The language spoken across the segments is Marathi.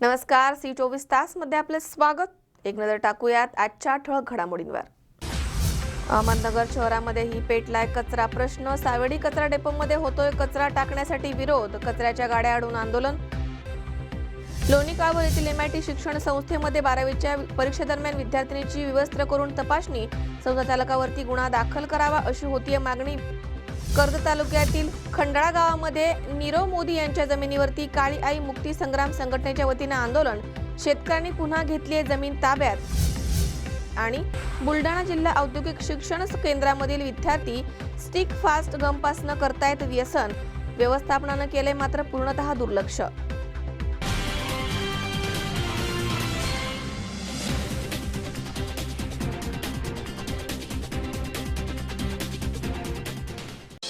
नमस्कार, C24 मध्ये आपले स्वागत। एक नजर टाकूयात आजच्या ठळक घडामोडींवर। अहमदनगर शहरामध्येही पेटलाय कचरा प्रश्न। सावेडी कचरा डेपोमध्ये होतोय कचरा टाकण्यासाठी विरोध। कचऱ्याच्या गाड्या अडवून आंदोलन। लोणी काळभोर येथील MIT शिक्षण संस्थेमध्ये 12वीच्या परीक्षेदरम्यान विद्यार्थिनीची विवस्त्र करून तपासणी। संचालकावरती गुन्हा दाखल करावा अशी होतीये मागणी। कर्जत तालुक्यातील खंडाळा गावामध्ये नीरव मोदी यांच्या जमिनीवरती काळी आई मुक्ती संग्राम संघटनेच्या वतीने आंदोलन। शेतकऱ्यांनी पुन्हा घेतली जमीन ताब्यात। आणि बुलढाणा जिल्हा औद्योगिक शिक्षण केंद्रामधील विद्यार्थी स्टिक फास्ट गमपासनं करतायत व्यसन। व्यवस्थापनानं केले मात्र पूर्णतः दुर्लक्ष।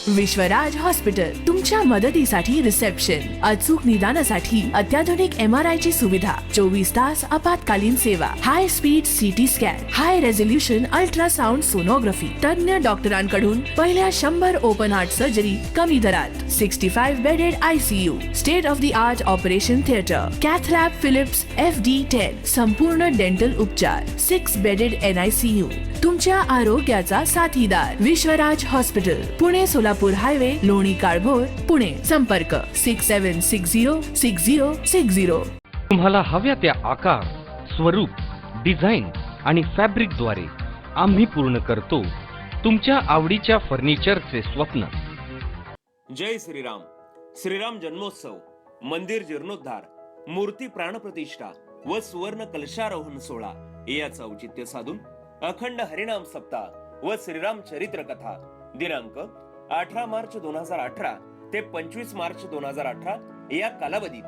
विश्वराज हॉस्पिटल तुमच्या मदतीसाठी रिसेप्शन, अचूक निदानासाठी अत्याधुनिक MRI ची सुविधा, 24 तास आपत्कालीन सेवा, हाय स्पीड CT स्कॅन, हाय रेझोल्यूशन अल्ट्रासाउंड सोनोग्राफी, तज्ञ डॉक्टरांकडून पहिल्या 100 ओपन हार्ट सर्जरी कमी दरात, 65 bedded ICU, state of the art operation theatre, cath lab Philips FD10, संपूर्ण डेंटल उपचार, 6 बेडेड NICU, तुमच्या आरोग्याचा साथीदार विश्वराज हॉस्पिटल, पुणे सोलापूर हायवे, लोणी काळभोर, पुणे। संपर्क 67606060। तुम्हाला हव्या त्या आकार, स्वरूप, डिझाईन आणि फॅब्रिकद्वारे आम्ही पूर्ण करतो तुमच्या आवडीच्या फर्निचरचे स्वप्न। जय श्रीराम। श्रीराम जन्मोत्सव, मंदिर जीर्णोद्धार, मूर्ती प्राणप्रतिष्ठा व सुवर्ण कलशारोहण सोहळा याचं औचित्य साधून अखंड हरिनाम सप्ताह व श्रीराम चरित्र कथा दिनांक 18 मार्च 2018 ते 25 मार्च 2018 या कालावधीत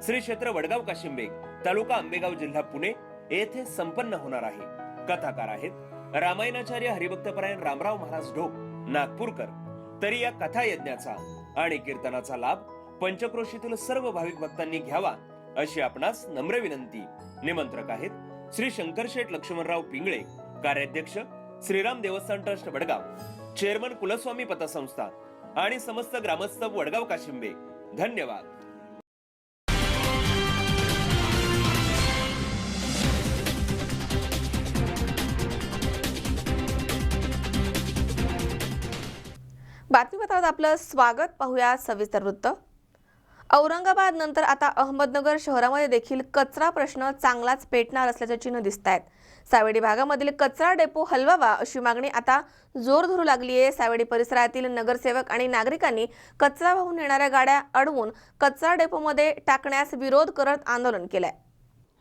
श्री क्षेत्र वडगाव काशिंबेग, तालुका आंबेगाव, जिल्हा पुणे येथे संपन्न होणार आहे। कथाकार आहेत रामायणाचार्य हरिभक्तपरायण रामराव महाराज ढोक नागपूरकर। तरी या कथा यज्ञाचा आणि कीर्तनाचा लाभ पंचक्रोशीतील सर्व भाविक भक्तांनी घ्यावा अशी आपणास नम्र विनंती। निमंत्रक आहेत श्री शंकरशेठ लक्ष्मणराव पिंगळे, कार्याध्यक्ष श्रीराम देवस्थान ट्रस्ट वडगाव, चेअरमन कुलस्वामी पतसंस्था आणि समस्त ग्रामस्थ वडगाव काशिंबे। धन्यवाद। बातमीपत्रात आपलं स्वागत। पाहूया सविस्तर वृत्त। औरंगाबाद नंतर आता अहमदनगर शहरामध्ये देखील कचरा प्रश्न चांगलाच पेटणार असल्याचे चिन्ह दिसतायत। सावेडी भागामधील कचरा डेपो हलवावा अशी मागणी आता जोर धरू लागली आहे। सावेडी परिसरातील नगरसेवक आणि नागरिकांनी कचरा वाहून येणाऱ्या गाड्या अडवून कचरा डेपोमध्ये टाकण्यास विरोध करत आंदोलन केलंय।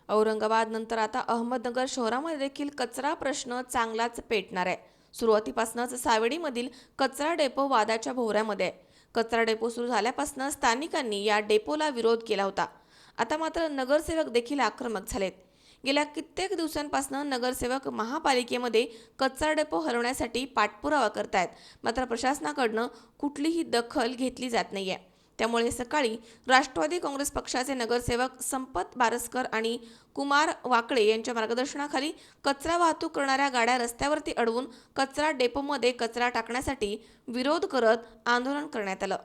औरंगाबाद नंतर आता अहमदनगर शहरामध्ये देखील कचरा प्रश्न चांगलाच पेटणार आहे। सुरुवातीपासूनच सावेडीमधील कचरा डेपो वादाच्या भोवऱ्यामध्ये आहे। कचरा डेपो सुरू झाल्यापासून स्थानिकांनी या डेपोला विरोध केला होता। आता मात्र नगरसेवक देखील आक्रमक झालेत। गेल्या कित्येक दिवसांपासून नगरसेवक महापालिकेमध्ये कचरा डेपो हलवण्यासाठी पाठपुरावा करतायत, मात्र प्रशासनाकडून कुठलीही दखल घेतली जात नाहीये। त्यामुळे सकाळी राष्ट्रवादी काँग्रेस पक्षाचे नगरसेवक संपत बारसकर आणि कुमार वाकळे यांच्या मार्गदर्शनाखाली कचरा वाहतूक करणाऱ्या गाड्या रस्त्यावरती अडवून कचरा डेपोमध्ये कचरा टाकण्यासाठी विरोध करत आंदोलन करण्यात आलं।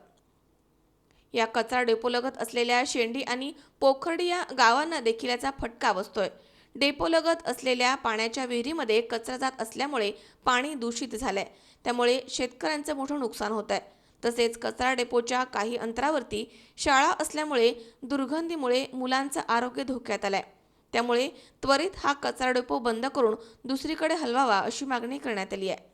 या कचरा डेपोलगत असलेल्या शेंडी आणि पोखर्डी या गावांना देखील याचा फटका बसतोय। डेपोलगत असलेल्या पाण्याच्या विहिरीमध्ये कचरा जात असल्यामुळे पाणी दूषित झालंय, त्यामुळे शेतकऱ्यांचं मोठं नुकसान होत आहे। तसेच कचरा डेपोच्या काही अंतरावरती शाळा असल्यामुळे दुर्गंधीमुळे मुलांचं आरोग्य धोक्यात आलंय। त्यामुळे त्वरित हा कचरा डेपो बंद करून दुसरीकडे हलवावा अशी मागणी करण्यात आली आहे।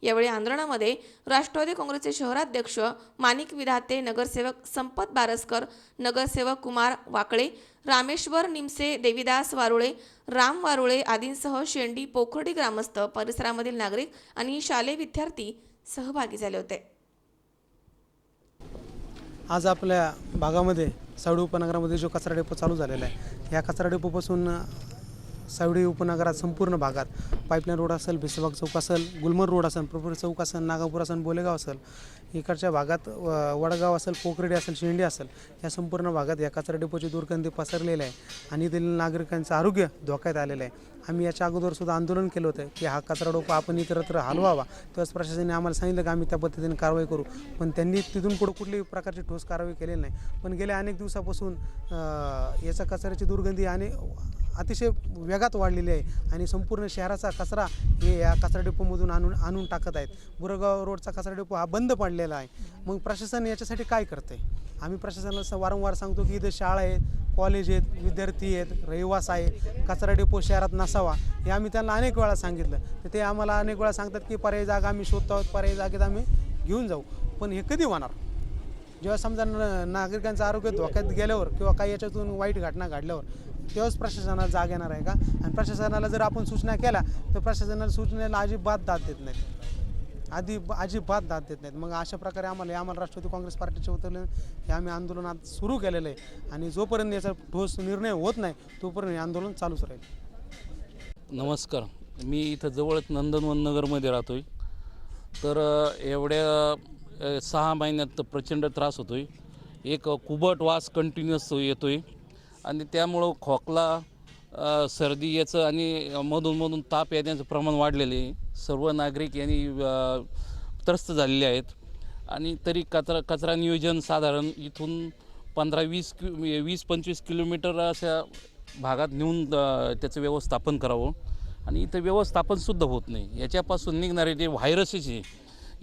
यावेळी आंदोलनामध्ये राष्ट्रवादी काँग्रेसचे शहराध्यक्ष माणिक विधाते, नगरसेवक संपत बारसकर, नगरसेवक कुमार वाकळे, रामेश्वर निमसे, देविदास वारुळे, राम वारुळे आदींसह शेंडी पोखर्डी ग्रामस्थ, परिसरामधील नागरिक आणि शालेय विद्यार्थी सहभागी झाले होते। आज आपल्या भागामध्ये सावडी उपनगरामध्ये जो कचरा डेपो चालू झालेला आहे, या कचरा डेपोपासून सावडी उपनगरात संपूर्ण भागात पाईपलाईन रोड असेल, भिसेबाग चौक असेल, गुलमर्ग रोड असेल, प्रफुल्ल चौक असेल, नागापूर असेल, बोलेगाव असेल, इकडच्या भागात वडगाव असेल, पोखरेडी असेल, शेंडी असेल, या संपूर्ण भागात या कचरा डेपोची दुर्गंधी पसरलेली आहे आणि येथील नागरिकांचं आरोग्य धोक्यात आलेलं आहे. आम्ही याच्या अगोदर सुद्धा आंदोलन केलं होतं की हा कचरा डोपा आपण इतरत्र हलवावा. तेव्हाच प्रशासनाने आम्हाला सांगितलं की आम्ही त्या पद्धतीने कारवाई करू, पण त्यांनी तिथून पुढे कुठल्याही प्रकारची ठोस कारवाई केलेली नाही. पण गेल्या अनेक दिवसापासून याचा कचऱ्याची दुर्गंधी आणि अतिशय वेगात वाढलेली आहे आणि संपूर्ण शहराचा कचरा हे या कचरा डेपोमधून आणून टाकत आहेत. बुरगाव रोडचा कचरा डेपो हा बंद पडलेला आहे. मग प्रशासन याच्यासाठी काय करते? आम्ही प्रशासनाला वारंवार सांगतो की इथं शाळा आहेत, कॉलेज आहेत, विद्यार्थी आहेत, रहिवास आहे, कचरा डेपो शहरात नसावा. हे आम्ही त्यांना अनेक वेळा सांगितलं, तर ते आम्हाला अनेक वेळा सांगतात की पर्यायी जागा आम्ही शोधतो आहोत, पर्यायी जागेत आम्ही घेऊन जाऊ. पण हे कधी होणार? जेव्हा समजा नागरिकांचं आरोग्य धोक्यात गेल्यावर किंवा काही याच्यातून वाईट घटना घडल्यावर तेव्हाच प्रशासनाला जाग येणार आहे का? आणि प्रशासनाला जर आपण सूचना केल्या तर प्रशासनाला सूचनेला अजिबात दाद देत नाहीत, अजिबात दाद देत नाहीत. मग अशा प्रकारे आम्हाला राष्ट्रवादी काँग्रेस पार्टीच्या वतीने हे आम्ही आंदोलन आज सुरू केलेलं आहे आणि जोपर्यंत याचा ठोस निर्णय होत नाही तोपर्यंत हे आंदोलन चालूच राहील. नमस्कार, मी इथं जवळच नंदनवन नगरमध्ये राहतो आहे. तर एवढ्या 6 महिन्यात प्रचंड त्रास होतो आहे. एक कुबट वास कंटिन्युअस येतो आहे आणि त्यामुळं खोकला, सर्दी याचं आणि मधून ताप येण्याचं प्रमाण वाढलेलं आहे. सर्व नागरिक यांनी त्रस्त झालेले आहेत आणि तरी कचरा नियोजन साधारण इथून 20-25 किलोमीटर अशा भागात नेऊन त्याचं व्यवस्थापन करावं आणि इथं व्यवस्थापनसुद्धा होत नाही. याच्यापासून निघणारे जे व्हायरसेस आहे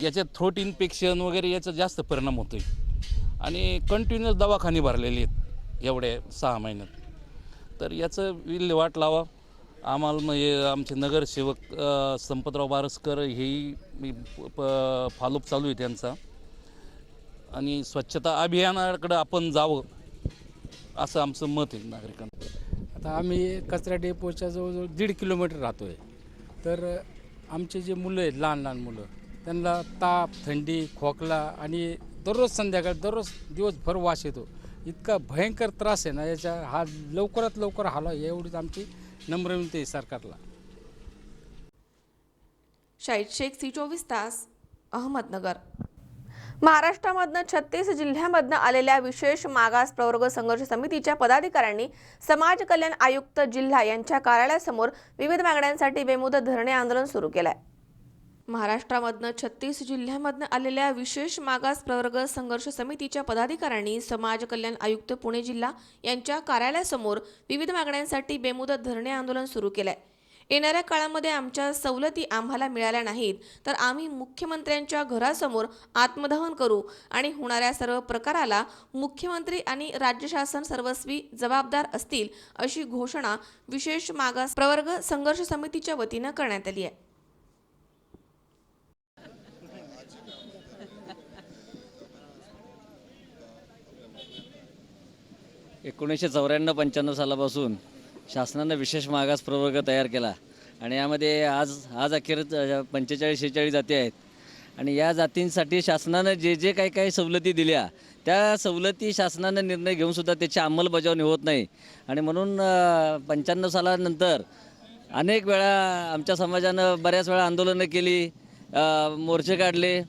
याच्यात थ्रोट इन्फेक्शन वगैरे याचा जास्त परिणाम होतो आहे आणि कंटिन्युअस दवाखाने भरलेले आहेत एवढ्या 6 महिन्यात. तर याचं विल्हेवाट लावा. आम्हाला म्हणजे आमचे नगरसेवक संपतराव बारसकर हेही फॉलोअप चालू आहे त्यांचा आणि स्वच्छता अभियानाकडं आपण जावं असं आमचं मत आहे नागरिकांना. आता आम्ही कचरा डेपोच्या जवळजवळ 1.5 किलोमीटर राहतो आहे. तर आमचे जे मुलं आहेत, लहान मुलं, त्यांना ताप, थंडी, खोकला आणि दररोज दिवसभर वास येतो. इतका भयंकर त्रास आहे ना याचा, हा लवकरात लवकर हलवा एवढीच आमची नम्र विनंती आहे सरकारला. शाहिद शेख, C24 तास, अहमदनगर. महाराष्ट्रामधनं 36 जिल्ह्यांमधनं आलेल्या विशेष मागास प्रवर्ग संघर्ष समितीच्या पदाधिकाऱ्यांनी समाज कल्याण आयुक्त जिल्हा यांच्या कार्यालयासमोर विविध मागण्यांसाठी बेमुदत धरणे आंदोलन सुरू केलंय. महाराष्ट्रामधनं 36 जिल्ह्यांमधनं आलेल्या विशेष मागास प्रवर्ग संघर्ष समितीच्या पदाधिकाऱ्यांनी समाज कल्याण आयुक्त पुणे जिल्हा यांच्या कार्यालयासमोर विविध मागण्यांसाठी बेमुदत धरणे आंदोलन सुरू केलंय. येणाऱ्या काळामध्ये आमच्या सवलती आम्हाला मिळाल्या नाहीत तर आम्ही मुख्यमंत्र्यांच्या घरासमोर आत्मदहन करू आणि होणाऱ्या सर्व प्रकाराला मुख्यमंत्री आणि राज्य शासन सर्वस्वी जबाबदार असतील, अशी घोषणा विशेष मागास प्रवर्ग संघर्ष समितीच्या वतीनं करण्यात आली आहे. एकोणीसशे 94-95 सालापासून शासनानं विशेष मागास प्रवर्ग तयार केला आणि यामध्ये आज अखेर 45-46 जाती आहेत आणि या जातींसाठी शासनानं जे काही सवलती दिल्या त्या सवलती शासनानं निर्णय घेऊनसुद्धा त्याची अंमलबजावणी होत नाही आणि म्हणून 95 सालानंतर अनेक वेळा आमच्या समाजानं बऱ्याच वेळा आंदोलनं केली, मोर्चे काढले,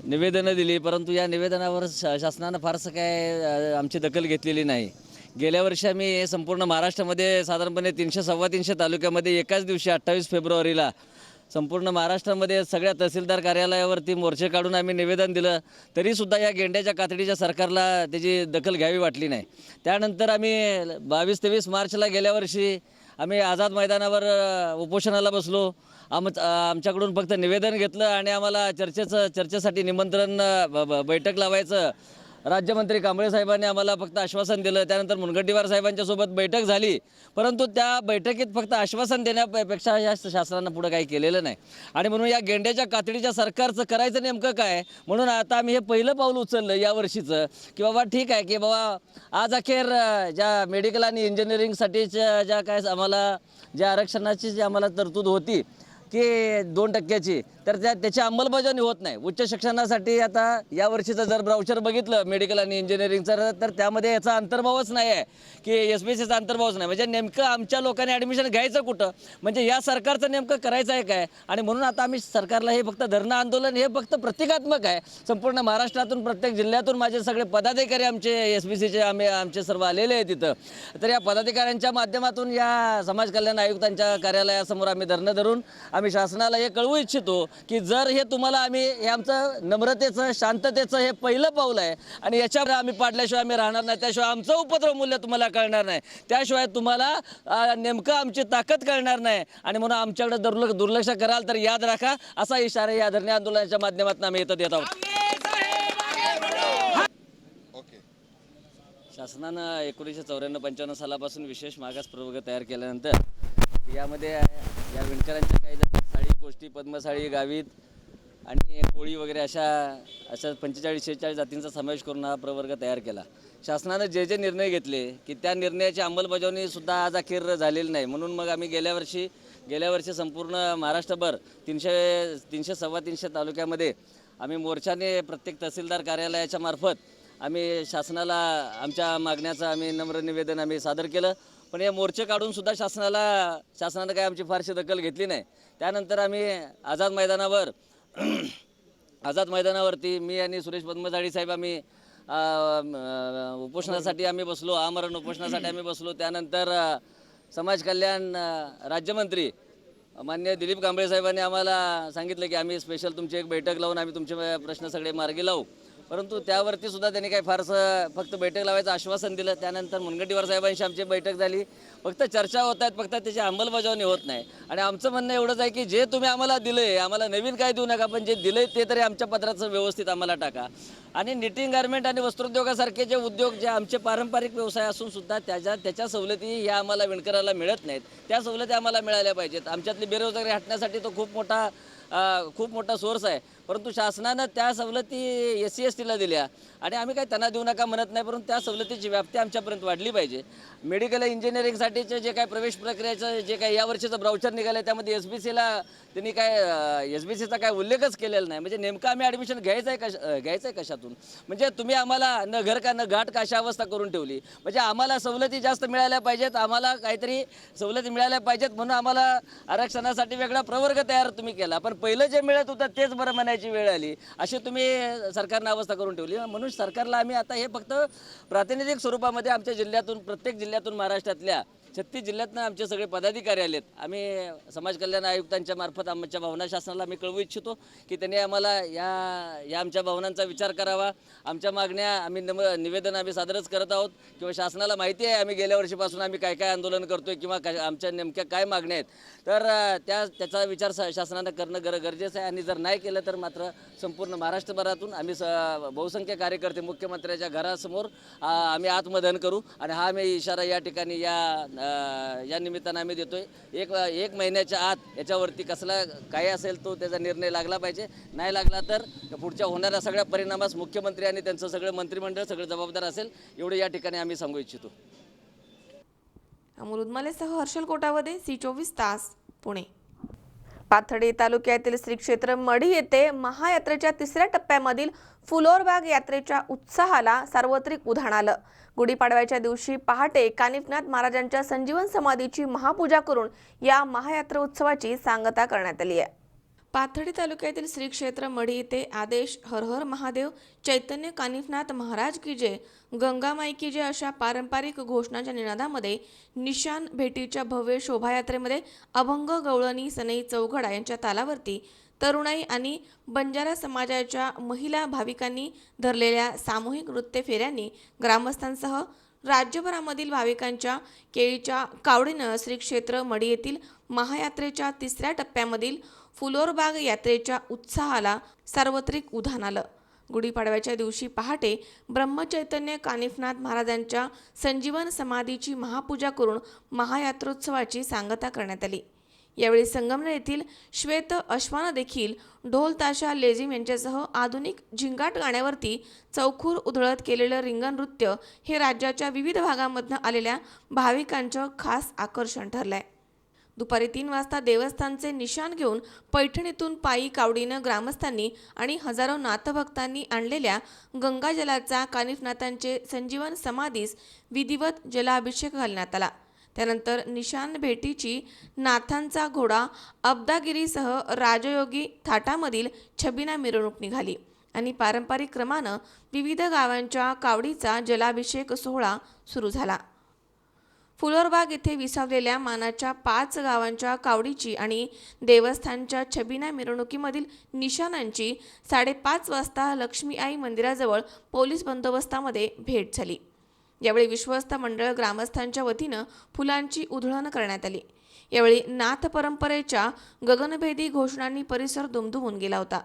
निवेदनं दिली, परंतु या निवेदनावर शासनानं फारसं काय आमची दखल घेतलेली नाही. गेल्या वर्षी आम्ही संपूर्ण महाराष्ट्रामध्ये साधारणपणे 300-325 तालुक्यामध्ये एकाच दिवशी 28 फेब्रुवारीला संपूर्ण महाराष्ट्रामध्ये सगळ्या तहसीलदार कार्यालयावरती मोर्चे काढून आम्ही निवेदन दिलं, तरीसुद्धा या गेंड्याच्या कातडीच्या सरकारला त्याची दखल घ्यावी वाटली नाही. त्यानंतर आम्ही 22-23 मार्चला गेल्या वर्षी आम्ही आझाद मैदानावर उपोषणाला बसलो. आमच्याकडून फक्त निवेदन घेतलं आणि आम्हाला चर्चेसाठी निमंत्रण बैठक लावायचं राज्यमंत्री कांबळे साहेबांनी आम्हाला फक्त आश्वासन दिलं. त्यानंतर मुनगंटीवार साहेबांच्यासोबत बैठक झाली, परंतु त्या बैठकीत फक्त आश्वासन देण्यापेक्षा या शासनानं पुढं काही केलेलं नाही आणि म्हणून या गेंड्याच्या कातडीच्या सरकारचं करायचं नेमकं काय? म्हणून आता आम्ही हे पहिलं पाऊल उचललं यावर्षीचं की बाबा ठीक आहे की बाबा आज अखेर ज्या मेडिकल आणि इंजिनिअरिंगसाठीच्या ज्या काय आम्हाला ज्या आरक्षणाची जी आम्हाला तरतूद होती की 2% तर त्याची अंमलबजावणी होत नाही. उच्च शिक्षणासाठी आता या वर्षीचं जर ब्राउचर बघितलं मेडिकल आणि इंजिनिअरिंगचं, तर त्यामध्ये याचा अंतर्भावच नाही आहे की SBCचा अंतर्भावच नाही. म्हणजे नेमकं आमच्या लोकांनी ॲडमिशन घ्यायचं कुठं, म्हणजे या सरकारचं नेमकं करायचं आहे काय. आणि म्हणून आता आम्ही सरकारला हे फक्त धरणं आंदोलन हे फक्त प्रतिकात्मक आहे. संपूर्ण महाराष्ट्रातून प्रत्येक जिल्ह्यातून माझे सगळे पदाधिकारी आमचे SBCचे आमचे सर्व आलेले आहेत तिथं. तर या पदाधिकाऱ्यांच्या माध्यमातून या समाज कल्याण आयुक्तांच्या कार्यालयासमोर आम्ही धरणं धरून आम्ही शासनाला हे कळवू इच्छितो की जर हे तुम्हाला आम्ही हे आमचं नम्रतेचं शांततेचं हे पहिलं पाऊल आहे आणि याच्यावर आम्ही पाडल्याशिवाय आम्ही राहणार नाही, त्याशिवाय आमचं उपद्रव मूल्य तुम्हाला कळणार नाही, त्याशिवाय तुम्हाला नेमकं आमची ताकद कळणार नाही. आणि म्हणून आमच्याकडे दुर्लक्ष कराल तर याद राखा, असा इशारा या धरणे आंदोलनाच्या माध्यमातून आम्ही इथं देत आहोत. शासनानं 1994-95 सालापासून विशेष मागास प्रवर्ग तयार केल्यानंतर यामध्ये या विणकरांच्या काही साडी, कोष्टी, पद्मसाडी, गावीत आणि कोळी वगैरे अशा 45-46 जातींचा समावेश करून हा प्रवर्ग तयार केला. शासनानं जे निर्णय घेतले की त्या निर्णयाची अंमलबजावणीसुद्धा आज अखेर झालेली नाही. म्हणून मग आम्ही गेल्या वर्षी संपूर्ण महाराष्ट्रभर 300-350 तालुक्यामध्ये आम्ही मोर्चाने प्रत्येक तहसीलदार कार्यालयाच्या मार्फत आम्ही शासनाला आमच्या मागण्याचं आम्ही नम्र निवेदन आम्ही सादर केलं. पण हे मोर्चे काढूनसुद्धा शासनानं काही आमची फारशी दखल घेतली नाही. त्यानंतर आम्ही आझाद मैदानावरती मी आणि सुरेश पद्मसाडी साहेब आम्ही उपोषणासाठी आम्ही बसलो, आमरण उपोषणासाठी आम्ही बसलो. त्यानंतर समाज कल्याण राज्यमंत्री माननीय दिलीप कांबळे साहेबांनी आम्हाला सांगितलं की आम्ही स्पेशल तुमची एक बैठक लावून आम्ही तुमचे प्रश्न सगळे मार्गी लावू. परंतु त्यावरती सुद्धा त्यांनी काही फारसं फक्त बैठक लावायचं आश्वासन दिलं. त्यानंतर मुनगंटीवार साहेबांशी आमची बैठक झाली. फक्त चर्चा होत आहेत, फक्त त्याची अंमलबजावणी होत नाही. आणि आमचं म्हणणं एवढंच आहे की जे तुम्ही आम्हाला दिलं आहे, आम्हाला नवीन काय देऊ नका, पण जे दिलं आहे ते तरी आमच्या पत्राचं व्यवस्थित आम्हाला टाका. आणि निटिंग गारमेंट आणि वस्त्रोद्योगासारखे जे उद्योग जे आमचे पारंपरिक व्यवसाय असून सुद्धा त्याच्या सवलती ह्या आम्हाला विणकराला मिळत नाहीत, त्या सवलती आम्हाला मिळाल्या पाहिजेत. आमच्यातली बेरोजगारी हटण्यासाठी तो खूप मोठा सोर्स आहे. परंतु शासनानं त्या सवलती SC-STला दिल्या आणि आम्ही काही त्यांना देऊ नका म्हणत नाही, परंतु त्या सवलतीची व्याप्ती आमच्यापर्यंत वाढली पाहिजे. मेडिकल इंजिनिअरिंगसाठीचे जे काय प्रवेश प्रक्रियेचं जे काय यावर्षीचं ब्राउचर निघालं त्यामध्ये त्यांनी SBCचा काय उल्लेखच केलेला नाही. म्हणजे नेमकं आम्ही ॲडमिशन घ्यायचं आहे कशातून. म्हणजे तुम्ही आम्हाला न घर का न घाट का अशा अवस्था करून ठेवली. म्हणजे आम्हाला सवलती जास्त मिळाल्या पाहिजेत, आम्हाला काहीतरी सवलती मिळाल्या पाहिजेत म्हणून आम्हाला आरक्षणासाठी वेगळा प्रवर्ग तयार तुम्ही केला. पण पहिलं जे मिळत होतं तेच बरं म्हणायची वेळ आली, अशी तुम्ही सरकारनं अवस्था करून ठेवली. म्हणून सरकारला आम्ही आता हे फक्त प्रातिनिधिक स्वरूपामध्ये आमच्या जिल्ह्यातून प्रत्येक जिल्ह्यातून महाराष्ट्रातल्या 36 जिल्ह्यातनं आमचे सगळे पदाधिकारी आलेत. आम्ही समाज कल्याण आयुक्तांच्या मार्फत आमच्या भावना शासनाला आम्ही कळवू इच्छितो की त्यांनी आम्हाला या आमच्या भावनांचा विचार करावा. आमच्या मागण्या आम्ही निवेदन आम्ही सादरच करत आहोत किंवा शासनाला माहिती आहे आम्ही गेल्या वर्षीपासून आम्ही काय आंदोलन करतोय किंवा आमच्या नेमक्या काय मागण्या आहेत. तर त्याचा विचार शासनानं करणं गरजेचं आहे. आणि जर नाही केलं तर मात्र संपूर्ण महाराष्ट्रभरातून आम्ही बहुसंख्य कार्यकर्ते मुख्यमंत्र्याच्या घरासमोर आम्ही आत्मदहन करू. आणि हा आम्ही इशारा या ठिकाणी या निमित्तानं आम्ही देतोय. एक महिन्याच्या आत याच्यावरती कसला काय असेल तो त्याचा निर्णय लागला पाहिजे. नाही लागला तर पुढच्या होणाऱ्या सगळ्या परिणामास मुख्यमंत्री आणि त्यांचं सगळं मंत्रिमंडळ सगळं जबाबदार असेल एवढं या ठिकाणी आम्ही सांगू इच्छितो. अमोल उदमालेसह हर्षल कोटावदे, C24 तास, पुणे. पाथर्डी तालुक्यातील श्री क्षेत्र मढी येथे महायात्रेच्या 3ऱ्या टप्प्यामधील फुलोरबाग यात्रेच्या उत्साहाला सार्वत्रिक उधाण आलं. गुढीपाडव्याच्या दिवशी पहाटे कानिफनाथ महाराजांच्या संजीवन समाधीची महापूजा करून या महायात्रा उत्सवाची सांगता करण्यात आली आहे. पाथर्डी तालुक्यातील श्री क्षेत्र मढी येथे आदेश हर हर महादेव, चैतन्य कानिफनाथ महाराज की जय, गंगामाई की जय अशा पारंपरिक घोषणांच्या निनादामध्ये निशान भेटीच्या भव्य शोभायात्रेमध्ये अभंग, गवळणी, सनई, चौघडा यांच्या तालावरती तरुणाई आणि बंजारा समाजाच्या महिला भाविकांनी धरलेल्या सामूहिक नृत्य फेऱ्यांनी ग्रामस्थांसह राज्यभरामधील भाविकांच्या केळीच्या कावडीनं श्री क्षेत्र मढी येथील महायात्रेच्या 3ऱ्या टप्प्यामधील फुलोरबाग यात्रेच्या उत्साहाला सार्वत्रिक उधाण आलं. गुढीपाडव्याच्या दिवशी पहाटे ब्रह्मचैतन्य कानिफनाथ महाराजांच्या संजीवन समाधीची महापूजा करून महायात्रोत्सवाची सांगता करण्यात आली. यावेळी संगमनेर येथील श्वेत अश्वानं देखील ढोल ताशा लेझिम यांच्यासह आधुनिक झिंगाट गाण्यावरती चौखूर उधळत केलेलं रिंगण नृत्य हे राज्याच्या विविध भागांमधून आलेल्या भाविकांचं खास आकर्षण ठरलंय. दुपारी 3 वाजता देवस्थानचे निशाण घेऊन पैठणीतून पायी कावडीनं ग्रामस्थांनी आणि हजारो नाथभक्तांनी आणलेल्या गंगाजलाचा कानिफनाथांचे संजीवन समाधीस विधिवत जलाभिषेक घालण्यात आला. त्यानंतर निशाण भेटीची नाथांचा घोडा अब्दागिरीसह राजयोगी थाटामधील छबिना मिरवणूक निघाली आणि पारंपरिक क्रमानं विविध गावांच्या कावडीचा जलाभिषेक सोहळा सुरू झाला. फुलोरबाग येथे विसावलेल्या मानाच्या 5 गावांच्या कावडीची आणि देवस्थानच्या छबिना मिरवणुकीमधील निशाणांची 5:30 वाजता लक्ष्मी आई मंदिराजवळ पोलीस बंदोबस्तामध्ये भेट झाली. यावेळी विश्वस्त मंडळ ग्रामस्थांच्या वतीनं फुलांची उधळण करण्यात आली. यावेळी नाथ परंपरेच्या गगनभेदी घोषणांनी परिसर दुमदुमून गेला होता.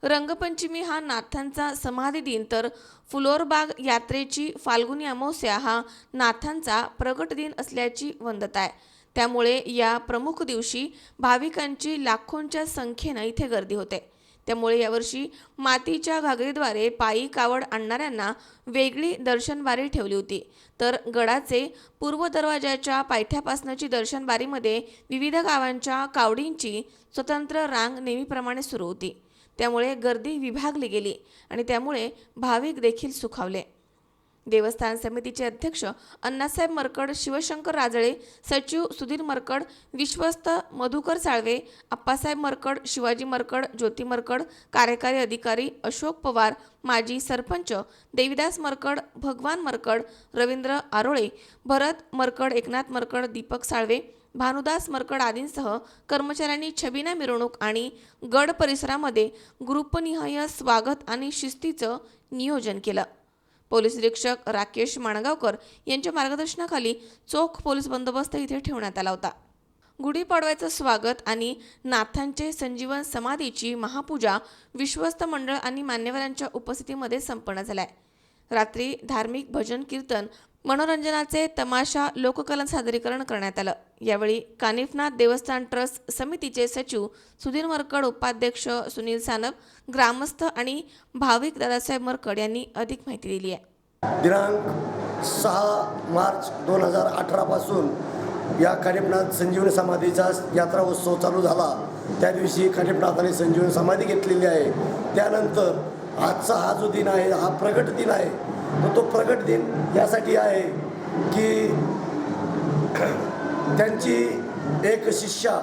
रंगपंचमी हा नाथांचा समाधी दिन तर फुलोरबाग यात्रेची फाल्गुनी अमावस्या हा नाथांचा प्रगट दिन असल्याची वंदता आहे. त्यामुळे या प्रमुख दिवशी भाविकांची लाखोंच्या संख्येनं इथे गर्दी होते. त्यामुळे यावर्षी मातीच्या घागरीद्वारे पायी कावड आणणाऱ्यांना वेगळी दर्शनबारी ठेवली होती. तर गडाचे पूर्व दरवाजाच्या पायथ्यापासनची दर्शनबारीमध्ये विविध गावांच्या कावडींची स्वतंत्र रांग नेहमीप्रमाणे सुरू होती. त्यामुळे गर्दी विभागली गेली आणि त्यामुळे भाविक देखील सुखावले. देवस्थान समितीचे अध्यक्ष अण्णासाहेब मरकड, शिवशंकर राजळे, सचिव सुधीर मरकड, विश्वस्त मधुकर साळवे, अप्पासाहेब मरकड, शिवाजी मरकड, ज्योती मरकड, कार्यकारी अधिकारी अशोक पवार, माजी सरपंच देविदास मरकड, भगवान मरकड, रवींद्र आरोळे, भरत मरकड, एकनाथ मरकड, दीपक साळवे, भानुदास मरकड आदींसह कर्मचाऱ्यांनी छबिना मिरवणूक आणि गड परिसरामध्ये ग्रुपनिहाय स्वागत आणि शिस्तीचं नियोजन केलं. पोलीस निरीक्षक राकेश माणगावकर यांच्या मार्गदर्शनाखाली चोख पोलीस बंदोबस्त इथे ठेवण्यात आला होता. गुढीपाडव्याचं स्वागत आणि नाथांचे संजीवन समाधीची महापूजा विश्वस्त मंडळ आणि मान्यवरांच्या उपस्थितीमध्ये संपन्न झालाय. रात्री धार्मिक भजन कीर्तन, मनोरंजनाचे तमाशा, लोककला सादरीकरण करण्यात आलं. यावेळी कानिफनाथ देवस्थान ट्रस्ट समितीचे सचिव सुधीर मरकड, उपाध्यक्ष सुनील सानप, ग्रामस्थ आणि भाविक दादासाहेब मरकड यांनी अधिक माहिती दिली आहे. दिनांक 6 मार्च 2018 पासून या कानिफनाथ संजीवनी समाधीचा यात्रा उत्सव चालू झाला. त्या दिवशी कानिफनाथाने संजीवनी समाधी घेतलेली आहे. त्यानंतर आजचा हा जो दिन आहे हा प्रगट दिन आहे. तो प्रगट दिन यासाठी आहे की त्यांची एक शिष्या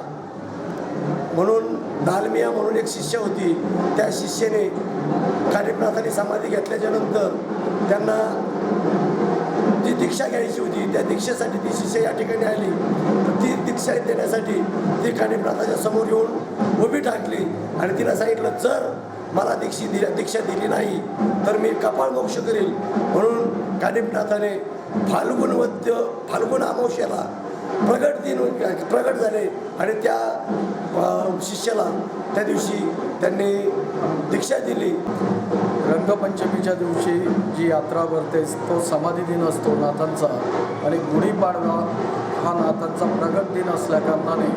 म्हणून दालमिया म्हणून एक शिष्य होती. त्या शिष्याने कानिफनाथांनी समाधी घेतल्याच्या नंतर त्यांना जी दीक्षा घ्यायची होती त्या दीक्षेसाठी ती शिष्य या ठिकाणी आली. ती दीक्षा देण्यासाठी ती कानिफनाथाच्या समोर येऊन उभी टाकली आणि तिला सांगितलं, जर मला दीक्षा दिली नाही तर मी कपाळ मोक्ष करेल. म्हणून कानिफनाथाने फाल्गुन अमावस्याला प्रगट झाले आणि त्या शिष्याला त्या दिवशी त्यांनी दीक्षा दिली. रंगपंचमीच्या दिवशी जी यात्रा भरते तो समाधी दिन असतो नाथांचा आणि गुढीपाडवा हा नाथांचा प्रगट दिन असल्याकारणाने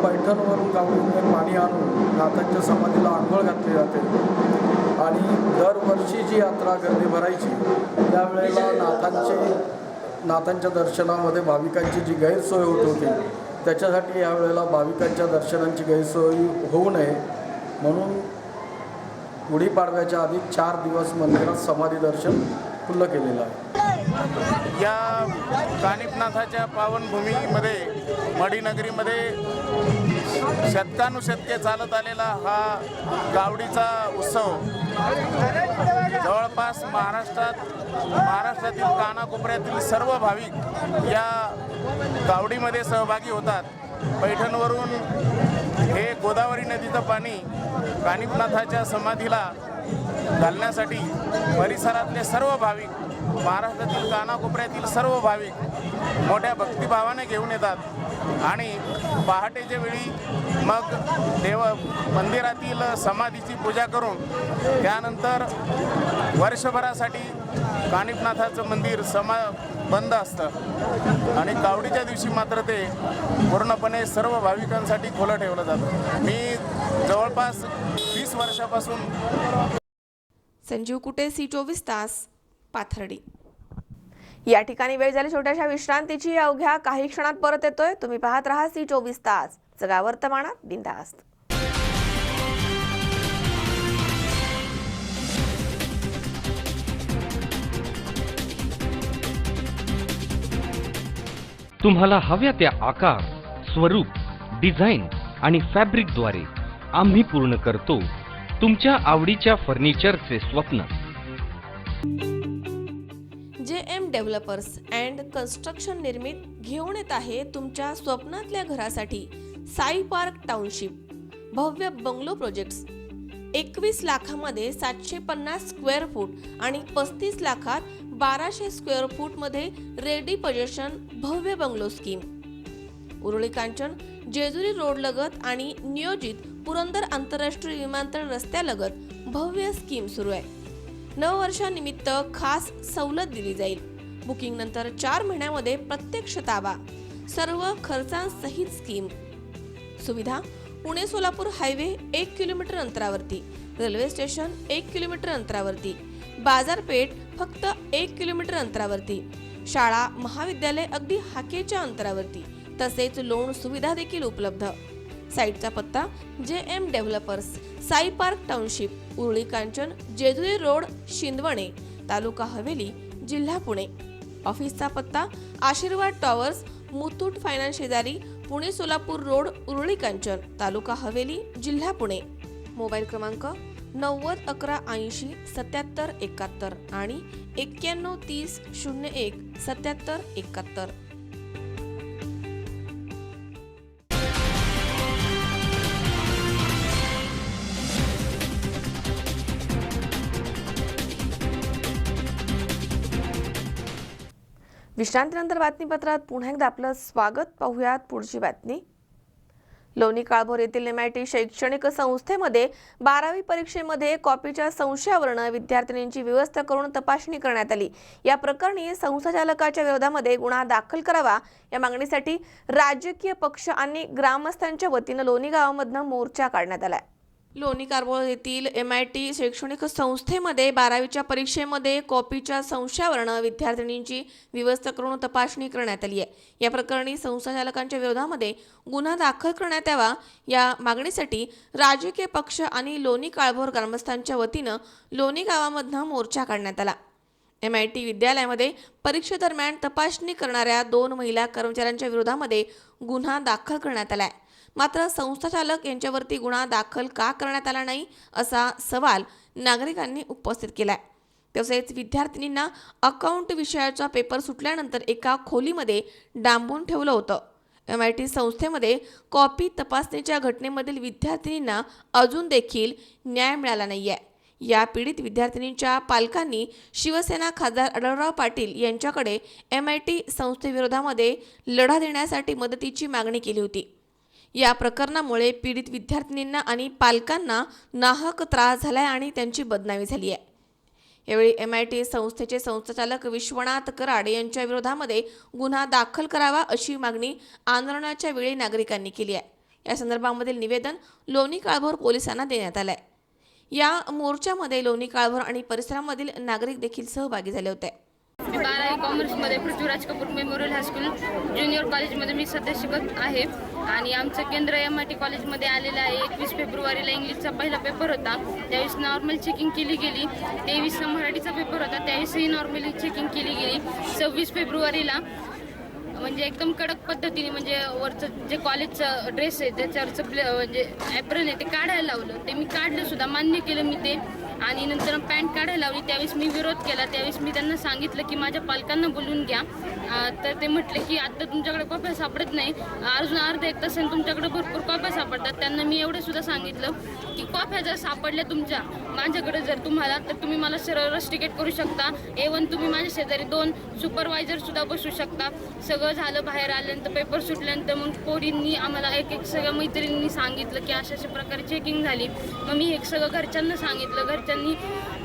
पैठणवरून गावामध्ये पाणी आणून नाथांच्या समाधीला आंघोळ घातली जाते आणि दरवर्षी जी यात्रा गर्दी भरायची त्यावेळेला नाथांच्या दर्शनामध्ये भाविकांची जी गैरसोय होत होती त्याच्यासाठी यावेळेला भाविकांच्या दर्शनांची गैरसोय होऊ नये म्हणून गुढीपाडव्याच्या आधी 4 दिवस मंदिरात समाधी दर्शन खुल्लं केलेलं आहे. या कानिफनाथाच्या पावनभूमीमध्ये मढीनगरीमध्ये शतकानुशतके चालत आलेला हा कावडीचा उत्सव जवळपास महाराष्ट्रातील कानाकोपऱ्यातील सर्व भाविक या कावडीमध्ये सहभागी होतात. पैठणवरून हे गोदावरी नदीचं पाणी कानिफनाथाच्या समाधीला घालण्यासाठी परिसरातले सर्व भाविक, महाराष्ट्रातील कानाकोपऱ्यातील सर्व भाविक मोठ्या भक्तिभावाने घेऊन येतात आणि पहाटेच्या वेळी मग मंदिरातील समाधीची पूजा करून त्यानंतर वर्षभरासाठी कानिफनाथाचं मंदिर बंद असतं आणि कावडीच्या दिवशी मात्र ते पूर्णपणे सर्व भाविकांसाठी खुलं ठेवलं जातं. मी जवळपास 20 वर्षापासून. संजीव कुटे, C24 तास, पाथर्डी. या ठिकाणी वेळ झाली छोट्याशा विश्रांतीची. अवघ्या काही क्षणात परत येतोय. तुम्ही पाहत राहा C24 तास, जगा वर्तमानात बिनधास्त. तुम्हाला हव्या त्या आकार, स्वरूप, डिझाईन आणि फॅब्रिकद्वारे आम्ही पूर्ण करतो तुमच्या आवडीच्या फर्निचरचे स्वप्न. JM डेव्हलपर्स अँड कन्स्ट्रक्शन निर्मित घेऊन येत आहे तुमच्या स्वप्नातल्या घरासाठी साई पार्क टाउनशिप भव्य बंगलो प्रोजेक्ट्स. 21 लाखामध्ये 750 स्क्वेअर फूट आणि 35 लाखात 1200 स्क्वेअर फूट मध्ये रेडी पोझिशन भव्य bungalow scheme. Uruli Kanchan Jejuri road लगत आणि नियोजित पुरंदर आंतरराष्ट्रीय विमानतळ रस्त्यालगत भव्य स्कीम सुरू आहे. नववर्षानिमित्त खास सवलत दिली जाईल. बुकिंग नंतर 4 महिन्यामध्ये प्रत्यक्ष ताबा. सर्व खर्चांसहित स्कीम. सुविधा पुणे सोलापूर हायवे 1 किलोमीटर अंतरावरती. रेल्वे स्टेशन 1 किलोमीटर अंतरावरती. बाजारपेठ फक्त 1 किलोमीटर अंतरावरती. शाळा महाविद्यालय अगदी हाकेच्या अंतरावरती. तसेच लोन सुविधा देखील उपलब्ध. साईटचा पत्ता JM developers, Sai park township, Uruli Kanchan, Jejuri road, Shindawane, taluka Haveli, जिल्हा पुणे. ऑफिसचा पत्ता आशीर्वाद टॉवर्स, मुथूट फायनान्स शेजारी, पुणे सोलापूर रोड, उरुळी कांचन, तालुका हवेली, जिल्हा पुणे. मोबाईल क्रमांक 90 11 80 77 71 आणि 91 30 01 77 71. विश्रांतीनंतर बातमीपत्रात पुन्हा एकदा आपलं स्वागत. पाहूयात पुढची बातमी. लोणी काळभोर येथील MIT शैक्षणिक संस्थेमध्ये 12वी परीक्षेमध्ये कॉपीच्या संशयावरून विद्यार्थिनींची व्यवस्था करून तपासणी करण्यात आली. या प्रकरणी संस्थाचालकाच्या विरोधामध्ये गुन्हा दाखल करावा या मागणीसाठी राजकीय पक्ष आणि ग्रामस्थांच्या वतीनं लोणी गावामधून मोर्चा काढण्यात आला. लोणी काळभोर येथील MIT शैक्षणिक संस्थेमध्ये 12वीच्या परीक्षेमध्ये कॉपीच्या संशयावरून विद्यार्थिनींची व्यवस्था करून तपासणी करण्यात आली आहे. या प्रकरणी संस्थाचालकांच्या विरोधामध्ये गुन्हा दाखल करण्यात यावा या मागणीसाठी राजकीय पक्ष आणि लोणी काळभोर ग्रामस्थांच्या वतीनं लोणी गावामधून मोर्चा काढण्यात आला. MIT विद्यालयामध्ये परीक्षेदरम्यान तपासणी करणाऱ्या 2 महिला कर्मचाऱ्यांच्या विरोधामध्ये गुन्हा दाखल करण्यात आला आहे. मात्र संस्थाचालक यांच्यावरती गुन्हा दाखल का करण्यात आला नाही असा सवाल नागरिकांनी उपस्थित केलाय. तसेच विद्यार्थिनींना अकाउंट विषयाचा पेपर सुटल्यानंतर एका खोलीमध्ये डांबून ठेवलं होतं. MIT संस्थेमध्ये कॉपी तपासणीच्या घटनेमधील विद्यार्थिनींना अजून देखील न्याय मिळाला नाहीये. या पीडित विद्यार्थिनींच्या पालकांनी शिवसेना खासदार आढळराव पाटील यांच्याकडे MIT संस्थेविरोधामध्ये लढा देण्यासाठी मदतीची मागणी केली होती. या प्रकरणामुळे पीडित विद्यार्थिनींना आणि पालकांना नाहक त्रास झालाय आणि त्यांची बदनामी झाली आहे. यावेळी MIT संस्थेचे संस्थाचालक विश्वनाथ कराड यांच्या विरोधामध्ये गुन्हा दाखल करावा अशी मागणी आंदोलनाच्या वेळी नागरिकांनी केली आहे. या संदर्भामधील निवेदन लोणी काळभोर पोलिसांना देण्यात आलंय. या मोर्चामध्ये लोणी काळभोर आणि परिसरामधील नागरिक देखील सहभागी झाले होते. 12वी कॉमर्समध्ये Prithviraj Kapoor memorial high school junior कॉलेजमध्ये मी सध्या शिकत आहे आणि आमचं केंद्र MIT कॉलेजमध्ये आलेलं आहे. 21 फेब्रुवारीला इंग्लिशचा पहिला पेपर होता, त्यावेळेस नॉर्मल चेकिंग केली गेली. 23ला मराठीचा पेपर होता, त्यावेळेसही नॉर्मली चेकिंग केली गेली. 26 फेब्रुवारीला म्हणजे एकदम कडक पद्धतीने म्हणजे वरचं जे कॉलेजचं ड्रेस आहे त्याच्यावरचं म्हणजे ॲप्रन आहे ते काढायला लावलं. ते मी काढलं सुद्धा, मान्य केलं मी ते. आणि नंतर पॅन्ट काढायला लावली. त्यावेळेस मी विरोध केला. त्यावेळेस मी त्यांना सांगितलं की माझ्या पालकांना बोलवून घ्या. तर ते म्हटले की आता तुमच्याकडे कॉप्या सापडत नाही, अजून अर्धा 1 तासाने तुमच्याकडे भरपूर कॉप्या सापडतात. त्यांना मी एवढं सुद्धा सांगितलं की कॉप्या जर सापडल्या तुमच्या माझ्याकडे जर तुम्हाला तर तुम्ही मला सरळ रस्टिकेट करू शकता. एवन तुम्ही माझ्या शेजारी 2 सुपरवायझर सुद्धा बसू शकता. सगळं झालं. बाहेर आल्यानंतर पेपर सुटल्यानंतर मग पोरींनी आम्हाला एक सगळ्या मैत्रिणींनी सांगितलं की अशा प्रकारे चेकिंग झाली. मग मी हे सगळं घरच्यांना सांगितलं. घरच्यांनी त्यांनी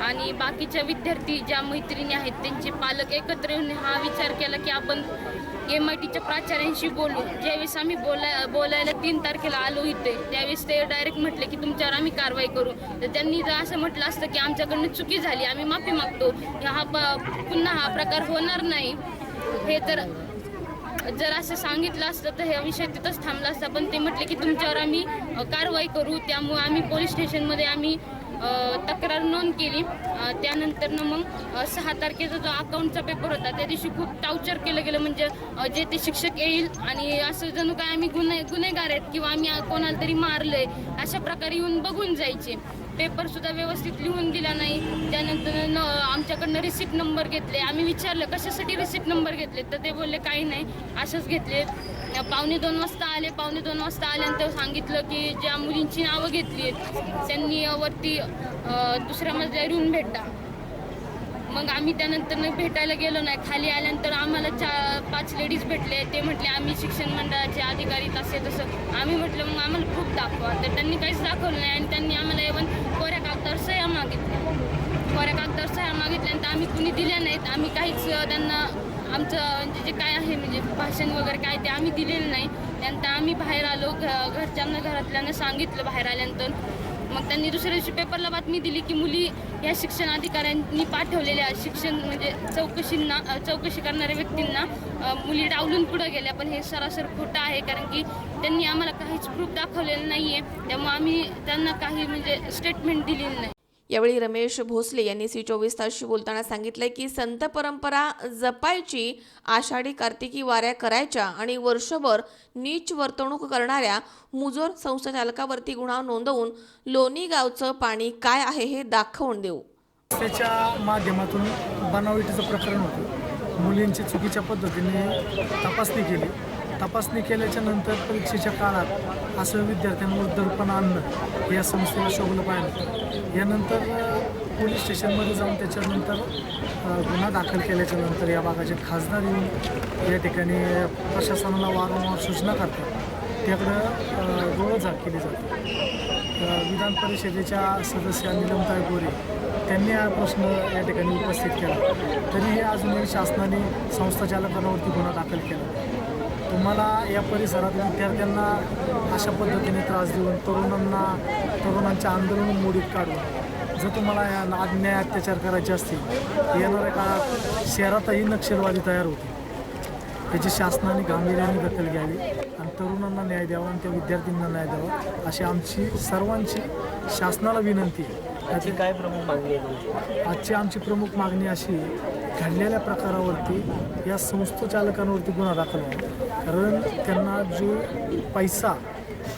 आणि बाकीच्या विद्यार्थी ज्या मैत्रिणी आहेत त्यांचे पालक एकत्र येऊन हा विचार केला की आपण MITच्या प्राचार्यांशी बोलू. ज्यावेळेस आम्ही बोलायला 3 तारखेला आलो इथे, त्यावेळेस ते डायरेक्ट म्हटले की तुमच्यावर आम्ही कारवाई करू. तर त्यांनी जर असं म्हटलं असतं की आमच्याकडनं चुकी झाली, आम्ही माफी मागतो, पुन्हा हा प्रकार होणार नाही, हे तर जर असं सांगितलं असतं तर हा विषय तिथंच थांबला असता. पण ते म्हटले की तुमच्यावर आम्ही कारवाई करू. त्यामुळे आम्ही पोलीस स्टेशनमध्ये आम्ही तक्रार नोंद केली. त्यानंतरनं मग 6 तारखेचा जो अकाउंटचा पेपर होता त्या दिवशी खूप टार्चर केलं गेलं. म्हणजे जे ते शिक्षक येईल आणि असं जणू काय आम्ही गुन्हेगार आहेत किंवा आम्ही कोणाला तरी मारलंय अशा प्रकारे येऊन बघून जायचे. पेपरसुद्धा व्यवस्थित लिहून दिला नाही. त्यानंतर आमच्याकडनं रिसिप्ट नंबर घेतले. आम्ही विचारलं कशासाठी रिसिप्ट नंबर घेतले, तर ते बोलले काही नाही असंच घेतले. 1:45 वाजता आले. 1:45 वाजता आल्यानंतर सांगितलं की ज्या मुलींची नावं घेतली त्यांनी वरती दुसऱ्या मजल्यावर येऊन भेटा. मग आम्ही त्यानंतर भेटायला गेलो नाही. खाली आल्यानंतर आम्हाला 4-5 लेडीज भेटले. ते म्हटले आम्ही शिक्षण मंडळाचे अधिकारी तसे तसं. आम्ही म्हटलं मग आम्हाला प्रूफ दाखवा. तर त्यांनी काहीच दाखवलं नाही आणि त्यांनी आम्हाला इव्हन कोऱ्या कागदावर सह्या मागितल्या. कोऱ्या कागदावर सह्या मागितल्यानंतर आम्ही कुणी दिल्या नाहीत. आम्ही काहीच त्यांना आमचं म्हणजे जे काय आहे म्हणजे भाषण वगैरे काय ते आम्ही दिलेलं नाही. त्यानंतर आम्ही बाहेर आलो. घरातल्यांना सांगितलं बाहेर आल्यानंतर. मग त्यांनी दुसऱ्या दिवशी पेपरला बातमी दिली की मुली या शिक्षण अधिकाऱ्यांनी पाठवलेल्या शिक्षण म्हणजे चौकशी करणाऱ्या व्यक्तींना मुली डावलून पुढे गेल्या. पण हे सरासर खोटं आहे, कारण की त्यांनी आम्हाला काहीच प्रूफ दाखवलेलं नाही आहे. त्यामुळे आम्ही त्यांना काही म्हणजे स्टेटमेंट दिलेली नाही. यावेळी रमेश भोसले यांनी C24 तासशी बोलताना सांगितलं की संत परंपरा जपायची, आषाढी कार्तिकी वाऱ्या करायच्या आणि वर्षभर नीच वर्तणूक करणाऱ्या मुजोर संस्थाचालकावरती गुन्हा नोंदवून लोणी गावचं पाणी काय आहे हे दाखवून देऊ. त्याच्या माध्यमातून बनावटीचं प्रकरण होतं. मुलींची चुकीच्या पद्धतीने तपासणी केली. तपासणी केल्याच्या नंतर परीक्षेच्या काळात असं विद्यार्थ्यांवर दडपण आणणं या संस्थेला शोभलं पाहिलं. यानंतर पोलीस स्टेशनमध्ये जाऊन त्याच्यानंतर गुन्हा दाखल केल्याच्यानंतर या भागाचे खासदार येऊन या ठिकाणी प्रशासनाला वारंवार सूचना करतात. त्याकडं डोळंझाक केली जाते. विधान परिषदेच्या सदस्य निलमताई गोरे त्यांनी हा प्रश्न या ठिकाणी उपस्थित केला. तरीही अजूनही शासनाने संस्थाचालकांवरती गुन्हा दाखल केला. तुम्हाला या परिसरात विद्यार्थ्यांना अशा पद्धतीने त्रास देऊन तरुणांचे आंदोलन मोडीत काढून जर तुम्हाला या अन्याय अत्याचार करायचे असतील, येणाऱ्या काळात शहरातही नक्षलवादी तयार होते. याची शासनाने गांभीर्याने दखल घ्यावी आणि तरुणांना न्याय द्यावा आणि त्या विद्यार्थ्यांना न्याय द्यावा अशी आमची सर्वांची शासनाला विनंती आहे. त्याची काय प्रमुख मागणी आहे? आजची आमची प्रमुख मागणी अशी घडलेल्या प्रकारावरती या संस्थाचालकांवरती गुन्हा दाखल व्हावा. कारण त्यांना जो पैसा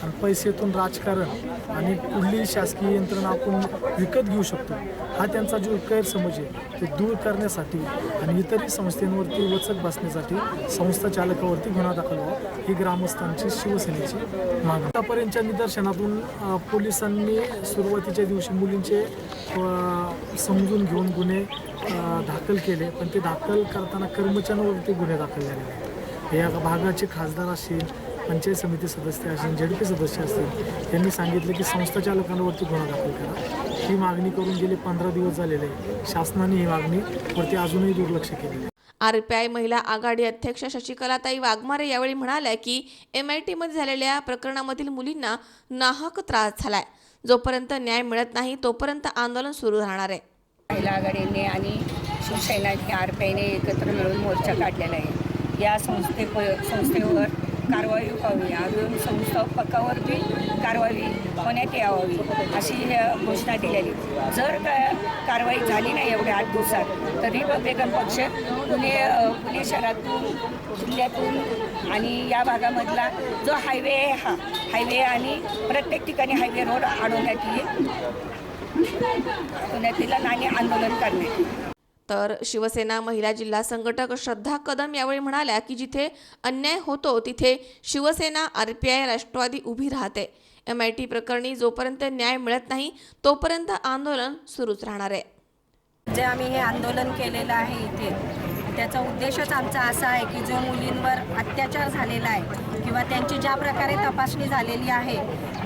आणि पैसेतून राजकारण आणि कुठलीही शासकीय यंत्रणा आपण विकत घेऊ शकतो हा त्यांचा जो गैरसमज आहे ते दूर करण्यासाठी आणि इतरही संस्थांवरती वचक बसण्यासाठी संस्थाचालकावरती गुन्हा दाखल व्हावा ही ग्रामस्थांची शिवसेनेची मागणी. आतापर्यंतच्या निदर्शनातून पोलिसांनी सुरुवातीच्या दिवशी मुलींचे समजून घेऊन गुन्हे दाखल केले, पण ते दाखल करताना कर्मचाऱ्यांवरती गुन्हे दाखल झाले. या भागाचे खासदार असतील, पंचायत समिती सदस्य असतील, ZP सदस्य असतील, त्यांनी सांगितले की संस्थाचालकांवरती गुन्हा दाखल करा. ही मागणी करून गेले 15 दिवस झालेले आहे. शासनाने ही मागणीवरती अजूनही दुर्लक्ष केले. RPI महिला आघाडी अध्यक्ष शशिकलाताई वाघमारे यावेळी म्हणाल्या की MITमध्ये झालेल्या प्रकरणामधील मुलींना नाहक त्रास झालाय. जोपर्यंत न्याय मिळत नाही तोपर्यंत आंदोलन सुरू राहणार आहे. महिला आघाडीने आणि शिवसेनेने RPIने एकत्र मिळून मोर्चा काढलेला आहे. या संस्थेवर कारवाई व्हावी, अजून संस्थापकावरती कारवाई होण्यात यावी अशी घोषणा दिलेली. जर कारवाई झाली नाही एवढ्या 8 दिवसात तर रिपब्लिकन पक्ष पुणे शहरातून, जिल्ह्यातून आणि या भागामधला जो हायवे आहे हा हायवे आणि प्रत्येक ठिकाणी हायवे रोड अडवण्यात येईल आणि आंदोलन करण्यात येईल. तर शिवसेना महिला जिल्हा संघटक श्रद्धा कदम यावेळी म्हणाल्या की जिथे अन्याय होतो तिथे शिवसेना, RPI, राष्ट्रवादी उभी राहते. MIT प्रकरणी जोपर्यंत न्याय मिळत नाही तोपर्यंत आंदोलन सुरूच राहणार आहे. जे आम्ही हे आंदोलन केलेलं आहे इथे त्याचा उद्देशच आमचा असा आहे की जो मुलींवर अत्याचार झालेला आहे किंवा त्यांची ज्या प्रकारे तपासणी झालेली आहे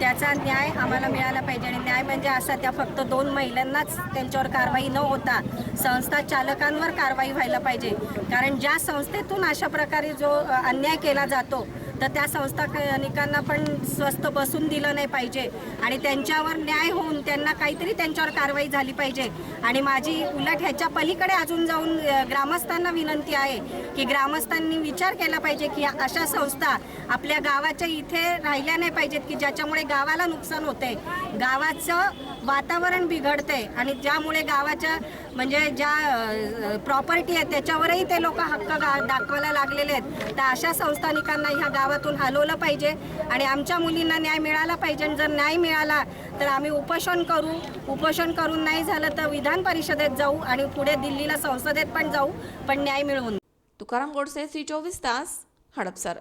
त्याचा न्याय आम्हाला मिळाला पाहिजे. आणि न्याय म्हणजे असा, त्या फक्त 2 महिलांनाच त्यांच्यावर कारवाई न होता संस्था चालकांवर कारवाई व्हायला पाहिजे. कारण ज्या संस्थेतून अशा प्रकारे जो अन्याय केला जातो तर त्या संस्थानिकांना पण स्वस्थ बसून दिलं नाही पाहिजे आणि त्यांच्यावर न्याय होऊन त्यांना काहीतरी त्यांच्यावर कारवाई झाली पाहिजे. आणि माझी उलट ह्याच्या पलीकडे अजून जाऊन ग्रामस्थांना विनंती आहे की ग्रामस्थांनी विचार केला पाहिजे की अशा संस्था आपल्या गावाच्या इथे राहिल्या नाही पाहिजेत की ज्याच्यामुळे गावाला नुकसान होते, गावाचं वातावरण बिघडते आणि ज्यामुळे गावाच्या म्हणजे ज्या प्रॉपर्टी आहे त्याच्यावरही ते लोक हक्क दाखवायला लागलेले आहेत. तर अशा संस्थानिकांना ह्या गावातून हलवलं पाहिजे आणि आमच्या मुलींना न्याय मिळाला पाहिजे. आणि जर न्याय मिळाला तर आम्ही उपोषण करू. उपोषण करून नाही झालं तर विधान परिषदेत जाऊ आणि पुढे दिल्लीला संसदेत पण जाऊ, पण न्याय मिळवून. तुकाराम गोडसे, C24 तास, हडपसर.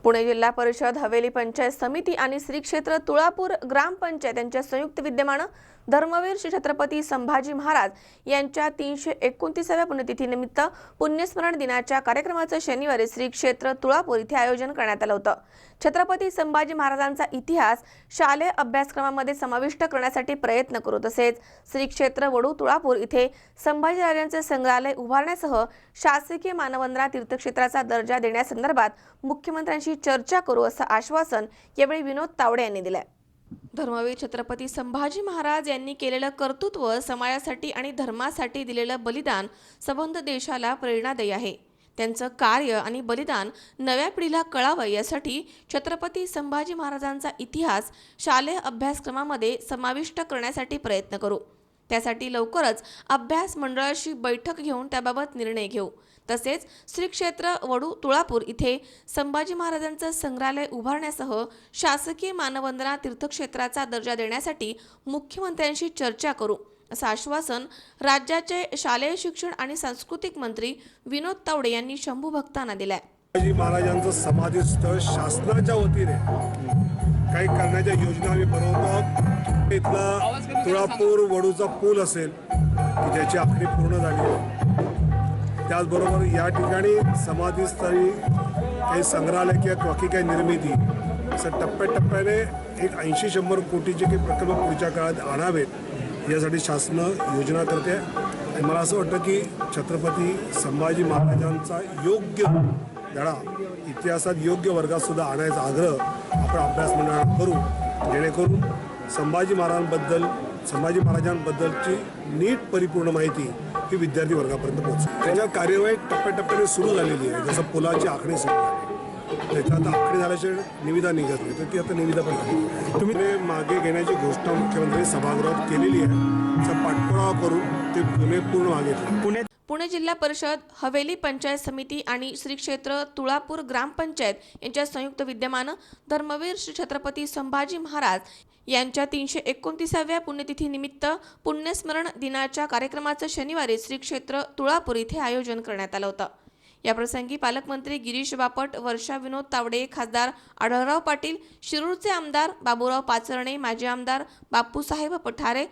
पुणे जिल्हा परिषद, हवेली पंचायत समिती आणि श्री क्षेत्र तुळापूर ग्रामपंचायत यांच्या संयुक्त विद्यमानं धर्मवीर श्री छत्रपती संभाजी महाराज यांच्या 329व्या पुण्यतिथीनिमित्त पुण्यस्मरण दिनाच्या कार्यक्रमाचं शनिवारी श्री क्षेत्र तुळापूर इथे आयोजन करण्यात आलं होतं. छत्रपती संभाजी महाराजांचा इतिहास शालेय अभ्यासक्रमामध्ये समाविष्ट करण्यासाठी प्रयत्न करू, तसेच श्री क्षेत्र वडू तुळापूर इथे संभाजीराजांचे संग्रहालय उभारण्यासह शासकीय मानवंदना तीर्थक्षेत्राचा दर्जा देण्यासंदर्भात मुख्यमंत्र्यांशी चर्चा करू असं आश्वासन यावेळी विनोद तावडे यांनी दिलंय. धर्मवीर छत्रपती संभाजी महाराज यांनी केलेलं कर्तृत्व, समाजासाठी आणि धर्मासाठी दिलेलं बलिदान संबंध देशाला प्रेरणादायी आहे. त्यांचं कार्य आणि बलिदान नव्या पिढीला कळावं यासाठी छत्रपती संभाजी महाराजांचा इतिहास शालेय अभ्यासक्रमामध्ये समाविष्ट करण्यासाठी प्रयत्न करू. त्यासाठी लवकरच अभ्यास मंडळाशी बैठक घेऊन त्याबाबत निर्णय घेऊ. तसेच श्री क्षेत्र वडू तुळापूर इथे संभाजी महाराजांचं संग्रहालय उभारण्यासह शासकीय मानवंदना तीर्थक्षेत्राचा दर्जा देण्यासाठी मुख्यमंत्र्यांशी चर्चा करू असं आश्वासन राज्याचे शालेय शिक्षण आणि सांस्कृतिक मंत्री विनोद तावडे यांनी शंभू भक्तांना दिलंय. संभाजी महाराजांचं समाधीस्थळ शासनाच्या वतीने काही करण्याच्या योजना आम्ही बनवतो आहोत. इथला तुळापूर वडूचा पूल असेल की ज्याची आखणी पूर्ण झाली. त्याचबरोबर या ठिकाणी समाधीस्थळी काही संग्रहालय किंवा बाकी काही निर्मिती असं टप्प्याटप्प्याने एक 80-100 कोटीचे काही प्रकल्प पुढच्या काळात आणावेत यासाठी शासन योजना करते. आणि मला असं वाटतं की छत्रपती संभाजी महाराजांचा योग्य धडा इतिहासात योग्य वर्गात सुद्धा आणायचा आग्रह आपण अभ्यास मंडळाला करू, जेणेकरून संभाजी महाराजांबद्दलची नीट परिपूर्ण माहिती ही विद्यार्थी वर्गापर्यंत पोहोचते. त्याच्या कार्यवाही टप्प्याटप्प्याने सुरू झालेली आहे. जसं पुलाची आखणी सुरू झाली, त्याच्यात आखणी झाल्याशिवाय निविदा निघत नाही, तर ती आता निविदा पण झाली. तुम्ही मागे घेण्याची घोषणा मुख्यमंत्री सभागृहात केलेली आहे. त्याचा पाठपुरावा करून ते पूर्ण मागे घेतले. पुणे जिल्हा परिषद, हवेली पंचायत समिती आणि श्री क्षेत्र तुळापूर ग्रामपंचायत यांच्या संयुक्त विद्यमानं धर्मवीर श्री छत्रपती संभाजी महाराज यांच्या 329व्या पुण्यतिथीनिमित्त पुण्यस्मरण दिनाच्या कार्यक्रमाचं शनिवारी श्री क्षेत्र तुळापूर इथे आयोजन करण्यात आलं होतं. याप्रसंगी पालकमंत्री गिरीश बापट, वर्षा विनोद तावडे, खासदार आढळराव पाटील, शिरूरचे आमदार बाबूराव पाचरणे, माजी आमदार बापूसाहेब पठारे,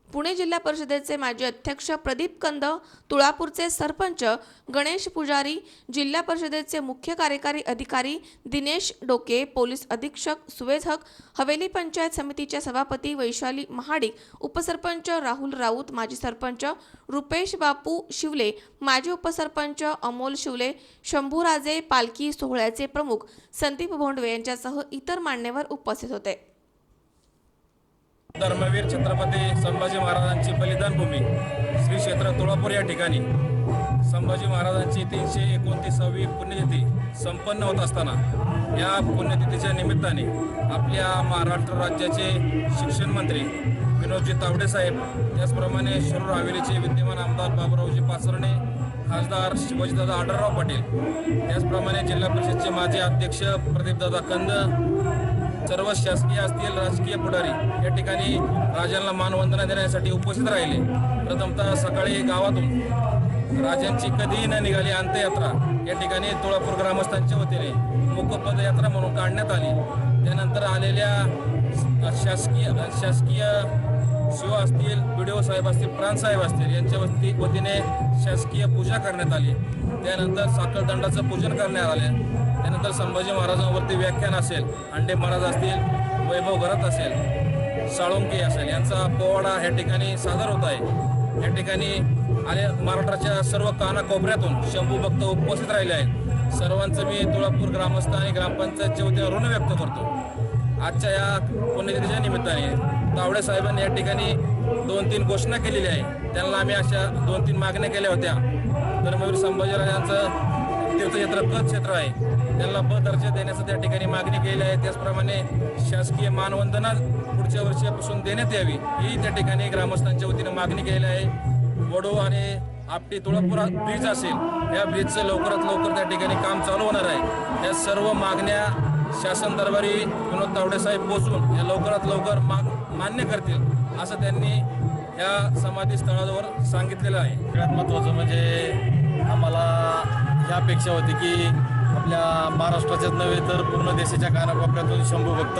पुणे जिल्हा परिषदेचे माजी अध्यक्ष प्रदीप कंद, तुळापूरचे सरपंच गणेश पुजारी, जिल्हा परिषदेचे मुख्य कार्यकारी अधिकारी दिनेश डोके, पोलीस अधीक्षक सुवेज हक, हवेली पंचायत समितीच्या सभापती वैशाली महाडिक, उपसरपंच राहुल राऊत, माजी सरपंच रुपेश बापू शिवले, माजी उपसरपंच अमोल शिवले, शंभूराजे, पालखी सोहळ्याचे प्रमुख संदीप भोंडवे यांच्यासह इतर मान्यवर उपस्थित होते. धर्मवीर छत्रपती संभाजी महाराजांची बलिदानभूमी श्री क्षेत्र तुळापूर या ठिकाणी संभाजी महाराजांची 329वी पुण्यतिथी संपन्न होत असताना या पुण्यतिथीच्या निमित्ताने आपल्या महाराष्ट्र राज्याचे शिक्षण मंत्री विनोदजी तावडे साहेब, त्याचप्रमाणे शिरूर हवेलीचे विद्यमान आमदार बाबूरावजी पाचरणे, खासदार शिवाजीदादा आढळराव पाटील, त्याचप्रमाणे जिल्हा परिषदेचे माजी अध्यक्ष प्रदीपदादा कंद, सर्व शासकीय असतील राजकीय पुढारी या ठिकाणी राजांना मानवंदना देण्यासाठी उपस्थित राहिले. प्रथमतः सकाळी गावातून राजांची कधीही न निघाली अंत्ययात्रा या ठिकाणी तुळापूर ग्रामस्थांच्या वतीने मुख पदयात्रा म्हणून काढण्यात आली. त्यानंतर आलेल्या शासकीय शिव असतील, BDO साहेब असतील, प्रांत साहेब असतील यांच्या वतीने शासकीय पूजा करण्यात आली. त्यानंतर साखळदंडाचं पूजन करण्यात आले. त्यानंतर संभाजी महाराजांवरती व्याख्यान असेल, अंडे महाराज असतील, वैभव घरत असेल, साळुंके असेल यांचा पोवाडा ह्या ठिकाणी सादर होत आहे. या ठिकाणी महाराष्ट्राच्या सर्व कानाकोपऱ्यातून शंभू भक्त उपस्थित राहिले आहेत. सर्वांचं मी तुळापूर ग्रामस्थ आणि ग्रामपंचायतच्या वतीने ऋण व्यक्त करतो. आजच्या या पुण्यतिथीच्या निमित्ताने तावडे साहेबांनी या ठिकाणी 2-3 घोषणा केलेल्या आहे. त्यांना आम्ही अशा 2-3 मागण्या केल्या होत्या. धर्मवीर संभाजीराजांचं तीर्थक्षेत्र कच क्षेत्र आहे, त्यांना ब दर्जा देण्याचं त्या ठिकाणी मागणी केली आहे. त्याचप्रमाणे शासकीय मानवंदना पुढच्या वर्षापासून देण्यात यावी ही त्या ठिकाणी ग्रामस्थांच्या वतीने मागणी केलेली आहे. वडो आणि आपटी तुळापूर ब्रिज असेल, या ब्रिजचं लवकरात लवकर त्या ठिकाणी काम चालू होणार आहे. या सर्व मागण्या शासन दरबारी विनोद तावडे साहेब पोचून या लवकरात लवकर मान्य करतील असं त्यांनी या समाधी स्थळावर सांगितलेलं आहे. सगळ्यात महत्त्वाचं म्हणजे आम्हाला ही अपेक्षा होती की आपल्या महाराष्ट्राच्याच नव्हे तर पूर्ण देशाच्या कानाकोपऱ्यातून शंभू भक्त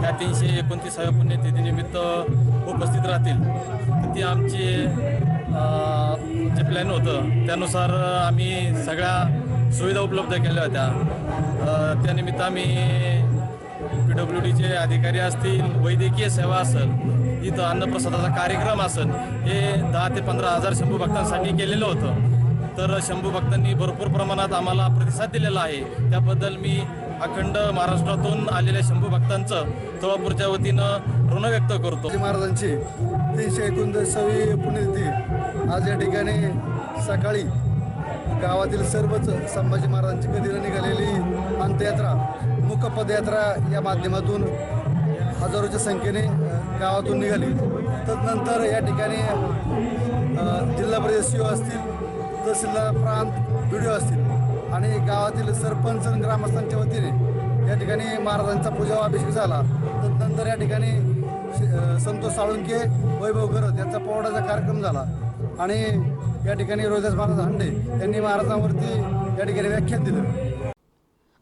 या 329व्या पुण्यतिथीनिमित्त उपस्थित राहतील. तर ती आमची जे प्लॅन होतं त्यानुसार आम्ही सगळ्या सुविधा उपलब्ध केल्या होत्या. त्यानिमित्त आम्ही PWDचे अधिकारी असतील, वैद्यकीय सेवा असेल, इथं अन्नप्रसादाचा कार्यक्रम असेल, हे 10 ते 15 हजार शंभू भक्तांसाठी केलेलं होतं. तर शंभू भक्तांनी भरपूर प्रमाणात आम्हाला प्रतिसाद दिलेला आहे. त्याबद्दल मी अखंड महाराष्ट्रातून आलेल्या शंभू भक्तांचं तुळापूरच्या वतीनं ऋण व्यक्त करतो. महाराजांची 329वी पुण्यतिथी आज या ठिकाणी सकाळी गावातील सर्वच संभाजी महाराजांची गदिला निघालेली अंत्ययात्रा, मुक पदयात्रा या माध्यमातून हजारोच्या संख्येने गावातून निघाली. तदनंतर या ठिकाणी जिल्हा परिषद CO असतील, तहसीलदार प्रांत BDO असतील आणि गावातील सरपंच आणि ग्रामस्थांच्या वतीने या ठिकाणी महाराजांचा पूजा अभिषेक झाला. तदनंतर या ठिकाणी संतोष साळुंके, वैभव घरत यांचा पोवाड्याचा कार्यक्रम झाला आणि या ठिकाणी रोहिदास महाराज हांडे यांनी महाराजांवरती या ठिकाणी व्याख्यान दिलं.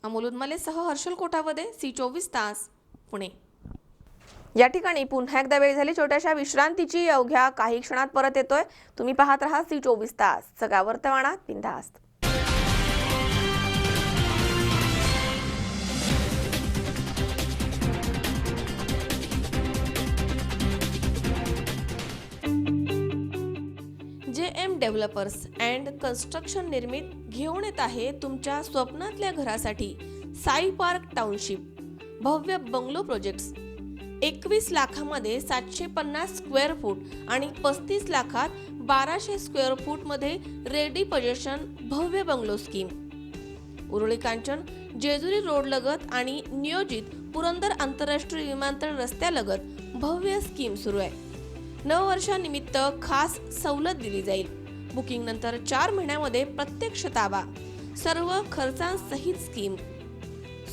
अमोल उदमलेसह हर्षल कोठावदे, C24 तास, पुणे. या ठिकाणी पुन्हा एकदा वेळ झाली छोट्याशा विश्रांतीची. अवघ्या काही क्षणात परत येतोय. तुम्ही पाहत राहा C24 तास, सगळ्या वर्तमानात बिनधास्त. JM डेव्हलपर्स अँड कन्स्ट्रक्शन निर्मित घेऊन येत आहे तुमच्या स्वप्नातल्या घरासाठी साई पार्क टाउनशिप भव्य बंगलो प्रोजेक्ट्स. 21 लाखामध्ये 750 स्क्वेअर फूट आणि 35 लाखात 1200 स्क्वेअर फूट मध्ये रेडी पोझिशन भव्य bungalow scheme. Uruli Kanchan Jejuri road लगत आणि नियोजित पुरंदर आंतरराष्ट्रीय विमानतळ रस्त्यालगत भव्य स्कीम सुरू आहे. नववर्षानिमित्त खास सवलत दिली जाईल. बुकिंग नंतर 4 महिन्यामध्ये प्रत्यक्ष ताबा. सर्व खर्चांसहित स्कीम.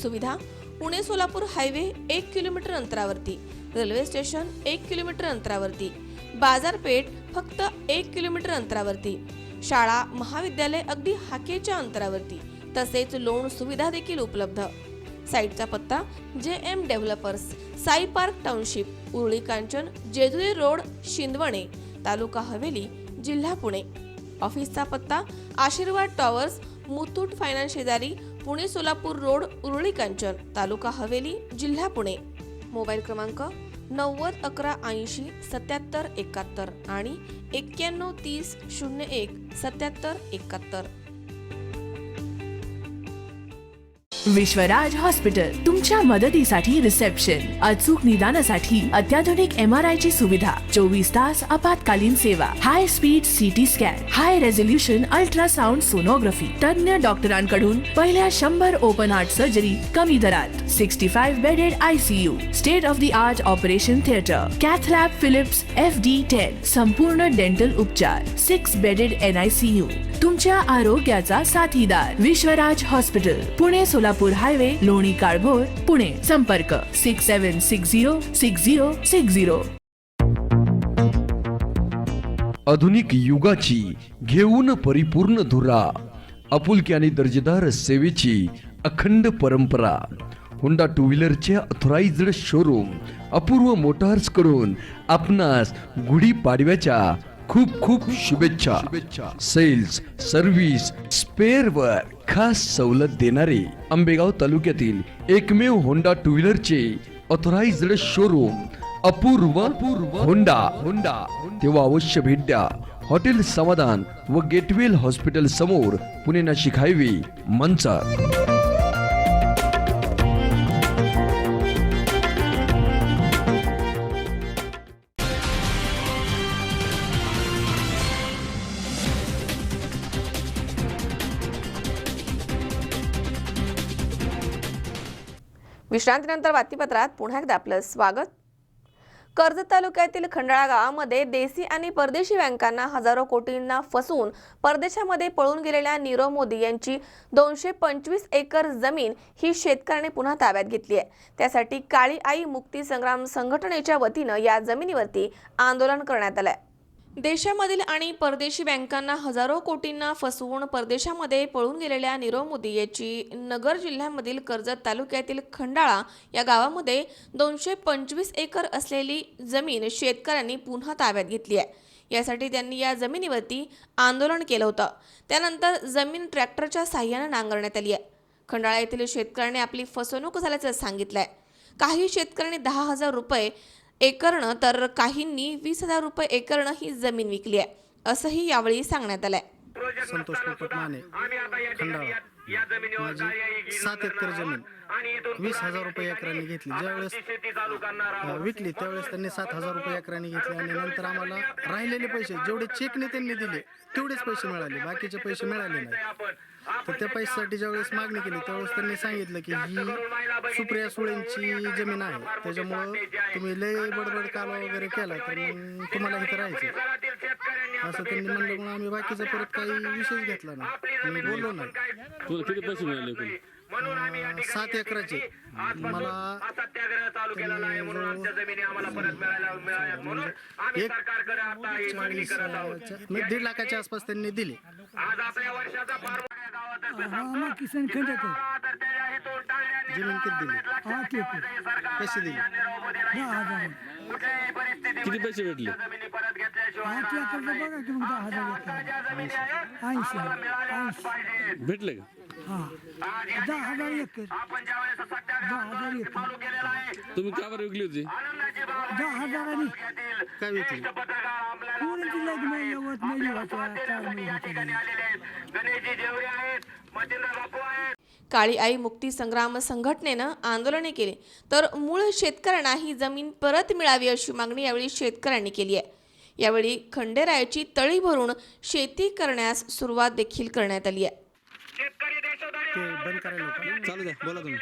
सुविधा पुणे सोलापूर हायवे 1 किलोमीटर अंतरावरती. रेल्वे स्टेशन 1 किलोमीटर अंतरावरती. बाजारपेठ फक्त 1 किलोमीटर अंतरावरती. शाळा महाविद्यालय अगदी हाकेच्या अंतरावरती. तसेच लोन सुविधा देखील उपलब्ध. साईटचा पत्ता JM developers, Sai park township, Uruli Kanchan, Jejuri road, Shindawane, taluka Haveli, जिल्हा पुणे. ऑफिसचा पत्ता आशीर्वाद टॉवर्स, मुथूट फायनान्स शेजारी, पुणे सोलापूर रोड, उरुळी कांचन, तालुका हवेली, जिल्हा पुणे. मोबाईल क्रमांक 90 11 80 77 71 आणि 91 30 01 77 71. विश्वराज हॉस्पिटल तुमच्या मदतीसाठी रिसेप्शन, अचूक निदानासाठी अत्याधुनिक MRI ची सुविधा, 24 तास आपत्कालीन सेवा, हाय स्पीड CT स्कॅन, हाय रेझोल्युशन अल्ट्रासाउंड सोनोग्राफी, तज्ञ डॉक्टरांकडून पहिल्या 100 ओपन हार्ट सर्जरी कमी दरात, 65 bedded ICU, state of the art operation theatre, cath lab Philips FD10, संपूर्ण डेंटल उपचार, 6 बेडेड NICU. तुमच्या आरोग्याचा साथीदार विश्वराज हॉस्पिटल, पुणे सोलापूर हायवे, लोणी काळभोर, पुणे. संपर्क 67606060. आधुनिक युगाची घेऊन परिपूर्ण धुरा, आपुलकी आणि दर्जेदार सेवेची अखंड परंपरा. होंडा टू व्हीलरचे ऑथराइज्ड शोरूम अपूर्व मोटार्स कडून आपणास गुढीपाडव्याच्या खूप खूप शुभेच्छा. सेल्स, सर्व्हिस, स्पेअर वर खास सवलत देणारे आंबेगाव तालुक्यातील एकमेव होंडा टू व्हीलरचे ऑथराइज्ड शोरूम अपूर्व होंडा. तेव्हा अवश्य भेट द्या. हॉटेल समाधान व गेटवेल हॉस्पिटल समोर, पुणे नाशिक हायवे, मंचर. विश्रांतीनंतर बातमीपत्रात पुन्हा एकदा आपलं स्वागत. कर्जत तालुक्यातील खंडाळा गावामध्ये देशी आणि परदेशी बँकांना हजारो कोटींना फसवून परदेशामध्ये पळून गेलेल्या नीरव मोदी यांची 225 एकर जमीन ही शेतकऱ्यांनी पुन्हा ताब्यात घेतली आहे. त्यासाठी काळी आई मुक्ती संग्राम संघटनेच्या वतीनं या जमिनीवरती आंदोलन करण्यात आलंय. देशामधील आणि परदेशी बँकांना हजारो कोटींना फसवून परदेशामध्ये पळून गेलेल्या नीरव मोदी याची नगर जिल्ह्यामधील कर्जत तालुक्यातील खंडाळा या गावामध्ये 225 एकर असलेली जमीन शेतकऱ्यांनी पुन्हा ताब्यात घेतली आहे. यासाठी त्यांनी या जमिनीवरती आंदोलन केलं होतं. त्यानंतर जमीन ट्रॅक्टरच्या साहाय्याने नांगरण्यात आली आहे. खंडाळा येथील शेतकऱ्यांनी आपली फसवणूक झाल्याचं सांगितलंय. काही शेतकऱ्यांनी 10,000 रुपये एकरनं तर काहींनी 20,000 रुपये एकरनं ही जमीन विकली आहे, असंही यावेळी सांगण्यात आलंय. संतोष पोपट माने, खंडाळा. माझी 7 एकर जमीन 20,000 रुपये एकरांनी घेतली. ज्यावेळेस विकली त्यावेळेस त्यांनी 7,000 रुपये एकरांनी घेतले आणि नंतर आम्हाला राहिलेले पैसे जेवढे चेकने त्यांनी दिले तेवढेच पैसे मिळाले, बाकीचे पैसे मिळाले नाही. तर त्या पैशासाठी ज्यावेळेस मागणी केली त्यावेळेस त्यांनी सांगितलं की ही सुप्रिया सुळेंची जमीन आहे, त्याच्यामुळं तुम्ही लय बडबड कालवा वगैरे केला तर मग तुम्हाला इथं राहायचं असं त्यांनी म्हणलं. म्हणून आम्ही बाकीचा परत काही विषय घेतला नाही, मी बोललो नाही. किती पैसे मिळाले? 7 एकराचे मला मी 1.5 लाखाच्या आसपास त्यांनी दिले. किसन खंडेकर जमीन किती दिली? कशी दिली? किती पैसे भेटले? 8 एकर बघा की मग 10,000 भेटले का? 10,000 एकर 10,000 एकर तुम्ही का बरं विकली होती? 10,000 काय विकली? पूर्ण लग्न येवत नाही होत्या 4 महिने. काळी आई मुक्ती संग्राम संघटनेनं आंदोलने केली तर मूळ शेतकऱ्यांना ही जमीन परत मिळावी अशी मागणी यावेळी शेतकऱ्यांनी केली आहे. यावेळी खंडेरायाची तळी भरून शेती करण्यास सुरुवात देखील करण्यात आली आहे. बंद करायला चालू द्या, बोला तुम्ही.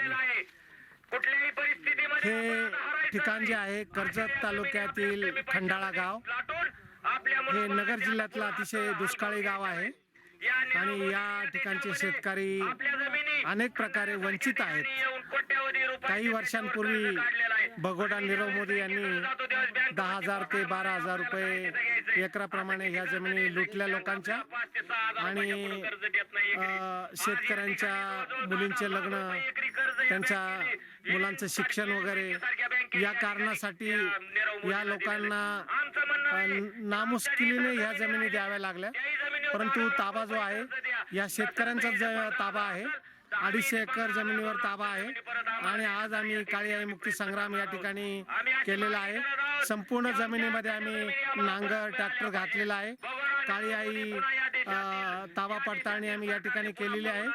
हे ठिकाण जे आहे कर्जत तालुक्यातील खंडाळा गाव, हे नगर जिल्ह्यातलं अतिशय दुष्काळी गाव आहे आणि या ठिकाणचे शेतकरी अनेक प्रकारे वंचित आहेत. काही वर्षांपूर्वी भगोडा नीरव मोदी यांनी 10,000 ते 12,000 रुपये एकराप्रमाणे ह्या जमिनी लुटल्या लोकांच्या आणि शेतकऱ्यांच्या मुलींचे लग्न, त्यांच्या मुलांचं शिक्षण वगैरे या कारणासाठी या लोकांना नामुश्किलीने ह्या जमिनी द्याव्या लागल्या. परंतु ताबा जो आहे या शेतकऱ्यांचा ताबा आहे, 250 एकर जमिनीवर ताबा आहे आणि आज आम्ही काळी आई मुक्ती संग्राम या ठिकाणी केलेला आहे. संपूर्ण जमिनीमध्ये आम्ही नांगर ट्रॅक्टर घातलेला आहे. काळी आई ताबा पडताळणी आम्ही या ठिकाणी केलेली आहे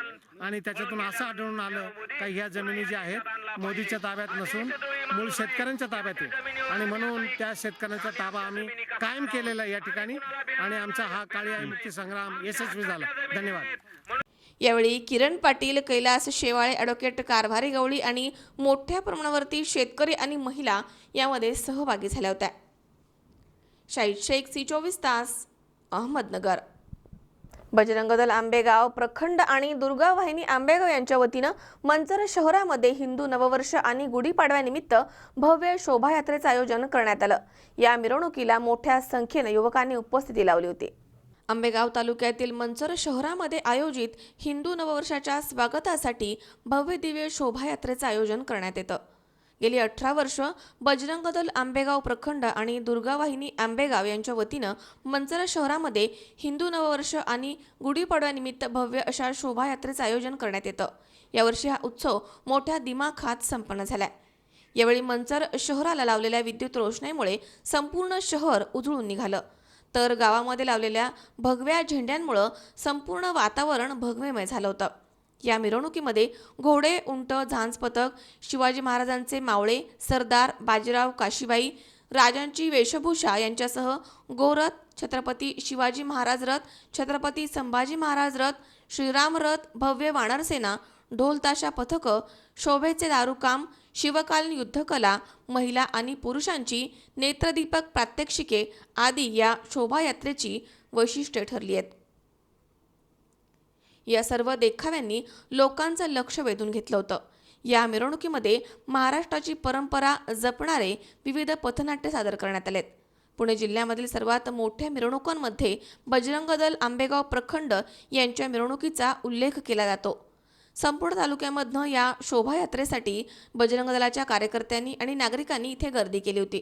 आणि त्याच्यातून असं आढळून आलं का ह्या जमिनी ज्या आहेत मोदीच्या ताब्यात नसून मूळ शेतकऱ्यांच्या ताब्यात आहे आणि म्हणून त्या शेतकऱ्यांचा ताबा आम्ही कायम केलेला आहे या ठिकाणी आणि आमचा हा काळी आई मुक्ती संग्राम यशस्वी झाला. धन्यवाद. यावेळी किरण पाटील, कैलास शेवाळे, ॲडव्होकेट कारभारी गवळी आणि मोठ्या प्रमाणावरती शेतकरी आणि महिला यामध्ये सहभागी झाल्या होत्या. शाहीद शेख, C24 तास, अहमदनगर. बजरंग दल आंबेगाव प्रखंड आणि दुर्गा वाहिनी आंबेगाव यांच्या वतीनं मंचर शहरामध्ये हिंदू नववर्ष आणि गुढीपाडव्यानिमित्त भव्य शोभायात्रेचं आयोजन करण्यात आलं. या मिरवणुकीला मोठ्या संख्येने युवकांनी उपस्थिती लावली होती. आंबेगाव तालुक्यातील मंचर शहरामध्ये आयोजित हिंदू नववर्षाच्या स्वागतासाठी भव्य दिव्य शोभायात्रेचं आयोजन करण्यात येतं. गेली 18 वर्ष बजरंग दल आंबेगाव प्रखंड आणि दुर्गावाहिनी आंबेगाव यांच्या वतीनं मंचर शहरामध्ये हिंदू नववर्ष आणि गुढीपाडव्यानिमित्त भव्य अशा शोभायात्रेचं आयोजन करण्यात येतं. यावर्षी हा उत्सव मोठ्या दिमाखात संपन्न झालाय. यावेळी मंचर शहराला लावलेल्या विद्युत रोषणाईमुळे संपूर्ण शहर उजळून निघालं, तर गावामध्ये लावलेल्या भगव्या झेंड्यांमुळे संपूर्ण वातावरण भगवेमय झालं होतं. या मिरवणुकीमध्ये घोडे, उंट, झांज पथक, शिवाजी महाराजांचे मावळे, सरदार, बाजीराव, काशीबाई, राजांची वेशभूषा यांच्यासह गोरथ, छत्रपती शिवाजी महाराज रथ, छत्रपती संभाजी महाराज रथ, श्रीराम रथ, भव्य वानरसेना, ढोल ताशा पथकं, शोभेचे दारूकाम, शिवकालीन युद्धकला, महिला आणि पुरुषांची नेत्रदीपक प्रात्यक्षिके आदी या शोभायात्रेची वैशिष्ट्ये ठरली आहेत. या सर्व देखाव्यांनी लोकांचं लक्ष वेधून घेतलं होतं. या मिरवणुकीमध्ये महाराष्ट्राची परंपरा जपणारे विविध पथनाट्य सादर करण्यात आलेत. पुणे जिल्ह्यामधील सर्वात मोठ्या मिरवणुकांमध्ये बजरंग दल आंबेगाव प्रखंड यांच्या मिरवणुकीचा उल्लेख केला जातो. संपूर्ण तालुक्यामधनं या शोभायात्रेसाठी बजरंग दलाच्या कार्यकर्त्यांनी आणि नागरिकांनी इथे गर्दी केली होती.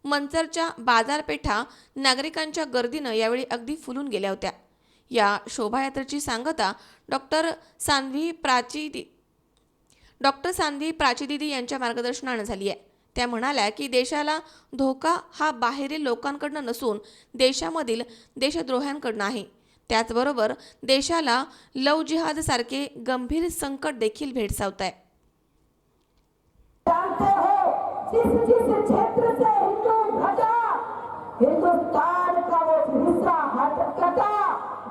मंचरच्या बाजारपेठा नागरिकांच्या गर्दीनं यावेळी अगदी फुलून गेल्या होत्या. या शोभायात्रेची सांगता डॉक्टर सान्वी प्राचीदिदी यांच्या मार्गदर्शनानं झाली आहे. त्या म्हणाल्या की देशाला धोका हा बाहेरील लोकांकडनं नसून देशामधील देशद्रोह्यांकडनं आहे. त्याचबरोबर देशाला लव जिहाद सारखे गंभीर संकट देखील भेडसावत आहे. हिंदुस्तान का वो हिस्सा हटा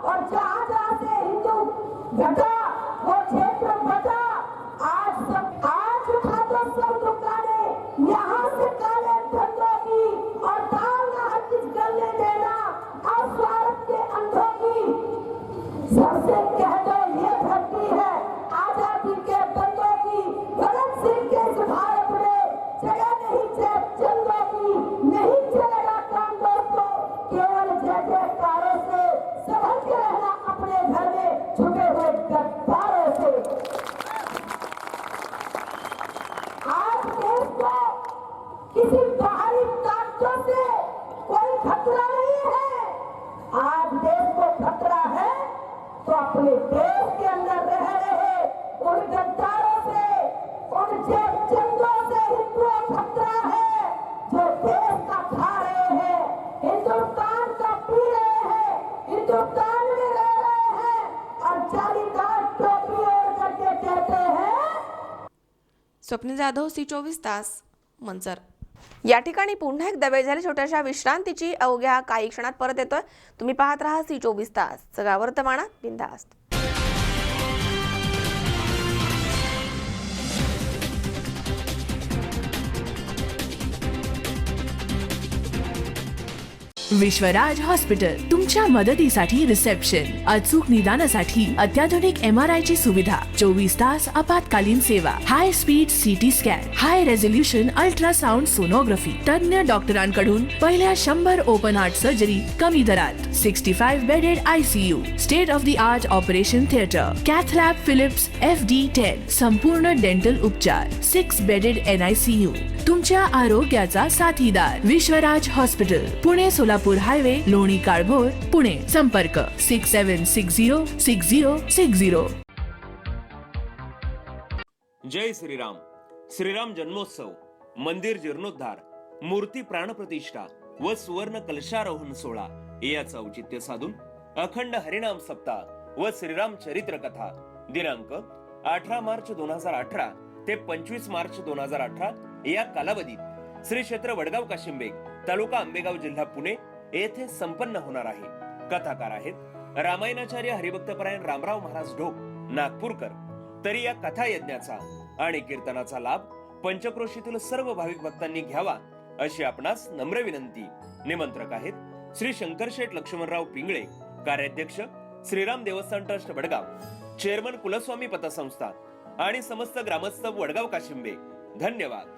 और जहाँ से हिंदू घटा वो क्षेत्र बचा. आज उठा दो सब दुकानें यहाँ से काले धंधों की और दाल ना हर चीज करने देना और स्वार्थ के अंधों की. सबसे कह दो ये धरती है आजादी के बंदों की. भगत सिंह के इस भारत में जगह नहीं चंदों की. नहीं चलेगा काम दोस्तों केवल जय जयकारों से. संभल के रहना अपने घर में छुपे हुए गद्दारों से. आज देश को किसी बाहरी ताकतों से कोई खतरा नहीं है. आज देश को खतरा है तो अपने देश के अंदर रह रहे उन गद्दारों से, उन चंदों से हिंदुओं खतरा है जो देश का खा रहे हैं, हिंदुस्तान का पी रहे हैं, हिंदुस्तान में रह रहे हैं और जालीदार टोपी ओढ़ करके कहते हैं. स्वप्नील जाधव, C24 तास, मंचर. या ठिकाणी पुन्हा एकदा वेळ झाली छोट्याशा विश्रांतीची. अवघ्या काही क्षणात परत येतोय. तुम्ही पाहत राहा C24 तास, सगळा वर्तमानात बिनधास्त. विश्वराज हॉस्पिटल तुमच्या मदतीसाठी रिसेप्शन, अचूक निदानासाठी अत्याधुनिक MRI ची सुविधा, 24 तास आपत्कालीन सेवा, हाय स्पीड CT स्कॅन, हाय रेझोल्युशन अल्ट्रासाउंड सोनोग्राफी, तज्ञ डॉक्टरांकडून पहिल्या 100 ओपन हार्ट सर्जरी कमी दरात, 65 bedded ICU, state of the art operation theatre, cath lab Philips FD10, संपूर्ण डेंटल उपचार, 6 बेडेड NICU. तुमच्या आरोग्याचा साथीदार विश्वराज हॉस्पिटल, पुणे सोलापूर हायवे, लोणी काळभोर, पुणे. संपर्क 67606060. जय श्रीराम. श्रीराम जन्मोत्सव, मंदिर जीर्णोद्धार, मूर्ती प्राणप्रतिष्ठा व सुवर्ण कलशारोहण सोहळा याचं औचित्य साधून अखंड हरिनाम सप्ताह व श्रीराम चरित्र कथा दिनांक 18 मार्च 2018 ते 25 मार्च 2018 या कालावधीत श्री क्षेत्र वडगाव काशिंबे, तालुका आंबेगाव, जिल्हा पुणे येथे संपन्न होणार आहे. कथाकार आहेत रामायणाचार्य हरिभक्तपरायण रामराव महाराज ढोक, नागपूरकर. तरी या कथा यज्ञाचा आणि कीर्तनाचा लाभ पंचक्रोशीतील सर्व भाविक भक्तांनी घ्यावा अशी आपणास नम्र विनंती. निमंत्रक आहेत श्री शंकरशेठ लक्ष्मणराव पिंगळे, कार्याध्यक्ष श्रीराम देवस्थान ट्रस्ट वडगाव, चेअरमन कुलस्वामी पतसंस्था आणि समस्त ग्रामस्थ वडगाव काशिंबे. धन्यवाद.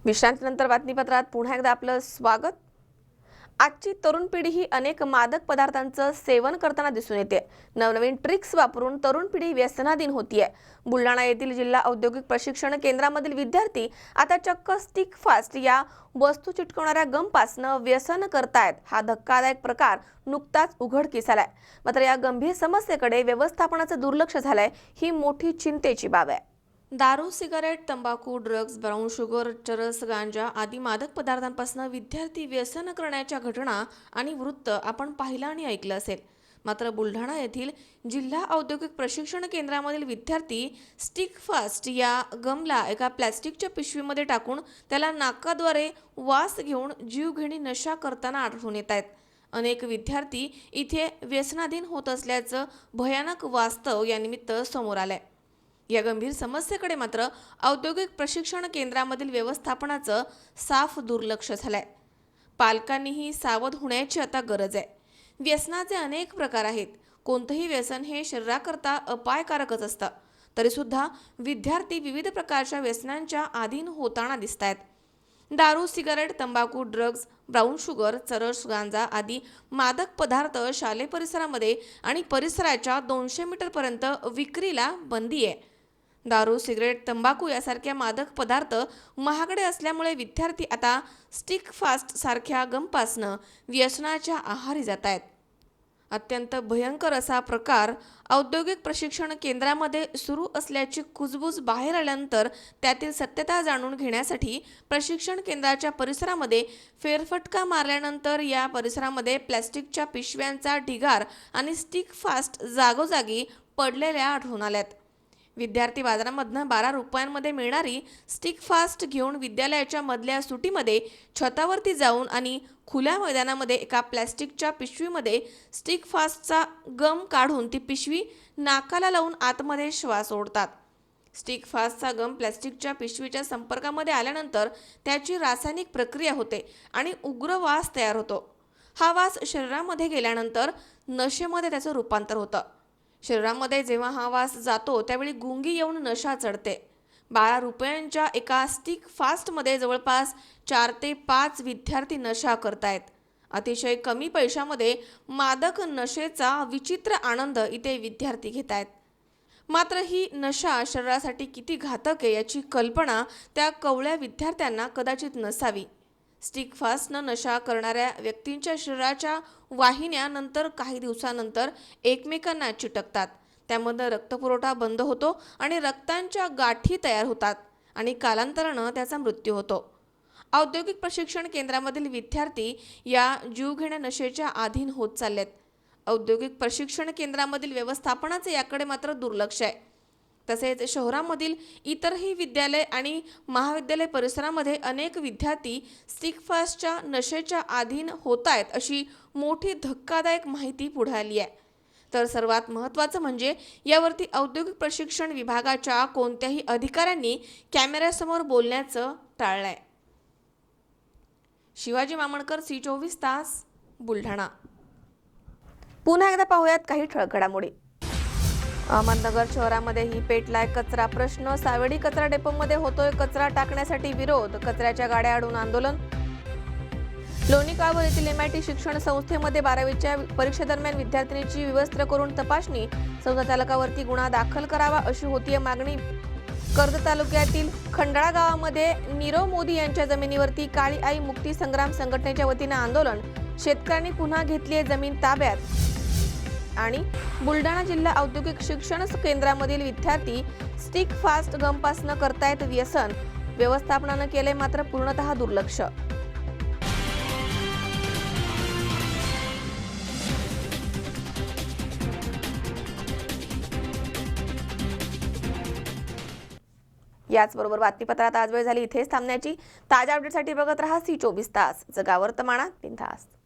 विश्रांतीनंतर बातमीपत्रात पुन्हा एकदा आपलं स्वागत. आजची तरुण पिढी ही अनेक मादक पदार्थांचं सेवन करताना दिसून येते. नवनवीन ट्रिक्स वापरून तरुण पिढी व्यसनाधीन होतीये. बुलढाणा येथील जिल्हा औद्योगिक प्रशिक्षण केंद्रामधील विद्यार्थी आता चक्क स्टिक फास्ट या वस्तू चिटकवणाऱ्या गमपासनं व्यसन करतायत. हा धक्कादायक प्रकार नुकताच उघडकीस आलाय. मात्र या गंभीर समस्येकडे व्यवस्थापनाचं दुर्लक्ष झालंय ही मोठी चिंतेची बाब आहे. दारू, सिगारेट, तंबाखू, ड्रग्ज, ब्राऊन शुगर, चरस, गांजा आदी मादक पदार्थांपासून विद्यार्थी व्यसन करण्याच्या घटना आणि वृत्त आपण पाहिलं आणि ऐकलं असेल. मात्र बुलढाणा येथील जिल्हा औद्योगिक प्रशिक्षण केंद्रामधील विद्यार्थी स्टिक फास्ट या गमला एका प्लॅस्टिकच्या पिशवीमध्ये टाकून त्याला नाकाद्वारे वास घेऊन जीवघेणी नशा करताना आढळून येत आहेत. अनेक विद्यार्थी इथे व्यसनाधीन होत असल्याचं भयानक वास्तव यानिमित्त समोर आलंय. या गंभीर समस्येकडे मात्र औद्योगिक प्रशिक्षण केंद्रामधील व्यवस्थापनाचं साफ दुर्लक्ष झालंय. पालकांनीही सावध होण्याची आता गरज आहे. व्यसनाचे अनेक प्रकार आहेत. कोणतंही व्यसन हे शरीराकरता अपायकारकच असतं. तरीसुद्धा विद्यार्थी विविध प्रकारच्या व्यसनांच्या अधीन होताना दिसत आहेत. दारू, सिगारेट, तंबाखू, ड्रग्ज, ब्राऊन शुगर, चरस, गांजा आदी मादक पदार्थ शालेय परिसरामध्ये आणि परिसराच्या 200 मीटरपर्यंत विक्रीला बंदी आहे. दारू, सिगरेट, तंबाखू यासारख्या मादक पदार्थ महागडे असल्यामुळे विद्यार्थी आता स्टिक फास्ट सारख्या गमपासनं व्यसनाच्या आहारी जात आहेत. अत्यंत भयंकर असा प्रकार औद्योगिक प्रशिक्षण केंद्रामध्ये सुरू असल्याची कुजबूज बाहेर आल्यानंतर त्यातील सत्यता जाणून घेण्यासाठी प्रशिक्षण केंद्राच्या परिसरामध्ये फेरफटका मारल्यानंतर या परिसरामध्ये प्लॅस्टिकच्या पिशव्यांचा ढिगार आणि स्टिक फास्ट जागोजागी पडलेल्या आढळून आल्यात. विद्यार्थी बाजारामधनं 12 रुपयांमध्ये मिळणारी स्टिक फास्ट घेऊन विद्यालयाच्या मधल्या सुटीमध्ये छतावरती जाऊन आणि खुल्या मैदानामध्ये एका प्लॅस्टिकच्या पिशवीमध्ये स्टिक फास्टचा गम काढून ती पिशवी नाकाला लावून आतमध्ये श्वास ओढतात. स्टिक फास्टचा गम प्लॅस्टिकच्या पिशवीच्या संपर्कामध्ये आल्यानंतर त्याची रासायनिक प्रक्रिया होते आणि उग्र वास तयार होतो. हा वास शरीरामध्ये गेल्यानंतर नशेमध्ये त्याचं रूपांतर होतं. शरीरामध्ये जेव्हा हा वास जातो त्यावेळी गुंगी येऊन नशा चढते. 12 रुपयांच्या एका स्टिक फास्टमध्ये जवळपास 4 ते 5 विद्यार्थी नशा करतायत. अतिशय कमी पैशामध्ये मादक नशेचा विचित्र आनंद इथे विद्यार्थी घेत आहेत. मात्र ही नशा शरीरासाठी किती घातक आहे याची कल्पना त्या कवळ्या विद्यार्थ्यांना कदाचित नसावी. स्टिक फास्टनं नशा करणाऱ्या व्यक्तींच्या शरीराच्या वाहिन्या नंतर काही दिवसानंतर एकमेकांना चिटकतात. त्यामध्ये रक्तपुरवठा बंद होतो आणि रक्तांच्या गाठी तयार होतात आणि कालांतरानं त्याचा मृत्यू होतो. औद्योगिक प्रशिक्षण केंद्रामधील विद्यार्थी या जीवघेण्या नशेच्या अधीन होत चाललेत. औद्योगिक प्रशिक्षण केंद्रामधील व्यवस्थापनाचे याकडे मात्र दुर्लक्ष आहे. तसेच शहरामधील इतरही विद्यालय आणि महाविद्यालय परिसरामध्ये अनेक विद्यार्थी स्टिक फास्टच्या नशेच्या अधीन होत आहेत अशी मोठी धक्कादायक माहिती पुढे आली आहे. तर सर्वात महत्त्वाचं म्हणजे यावरती औद्योगिक प्रशिक्षण विभागाच्या कोणत्याही अधिकाऱ्यांनी कॅमेऱ्यासमोर बोलण्याचं टाळलंय. शिवाजी मामणकर, C24 तास, बुलढाणा. पुन्हा एकदा पाहूयात काही ठळक घडामोडी. अहमदनगर शहरामध्येही पेटलाय कचरा प्रश्न. सावेडी कचरा डेपोमध्ये होतोय कचरा टाकण्यासाठी विरोध. कचऱ्याच्या गाड्या अडवून आंदोलन. लोणी काळभोर येथील MIT शिक्षण संस्थेमध्ये 12वीच्या परीक्षेदरम्यान विद्यार्थिनीची विवस्त्र करून तपासणी. संस्था चालकावरती गुन्हा दाखल करावा अशी होतीये मागणी. कर्जत तालुक्यातील खंडाळा गावामध्ये नीरव मोदी यांच्या जमिनीवरती काळी आई मुक्ती संग्राम संघटनेच्या वतीनं आंदोलन. शेतकऱ्यांनी पुन्हा घेतलीये जमीन ताब्यात. आणि बुलढाणा जिल्हा औद्योगिक शिक्षण केंद्रामधील विद्यार्थी स्टिक फास्ट गमपासनं करतायत व्यसन. व्यवस्थापनानं केले मात्र पूर्णतः दुर्लक्ष. याचबरोबर बातमीपत्रात आज वेळ झाली इथेच थांबण्याची. ताज्या अपडेटसाठी बघत रहा C24 तास. जगावर तमाना बिनधास्त.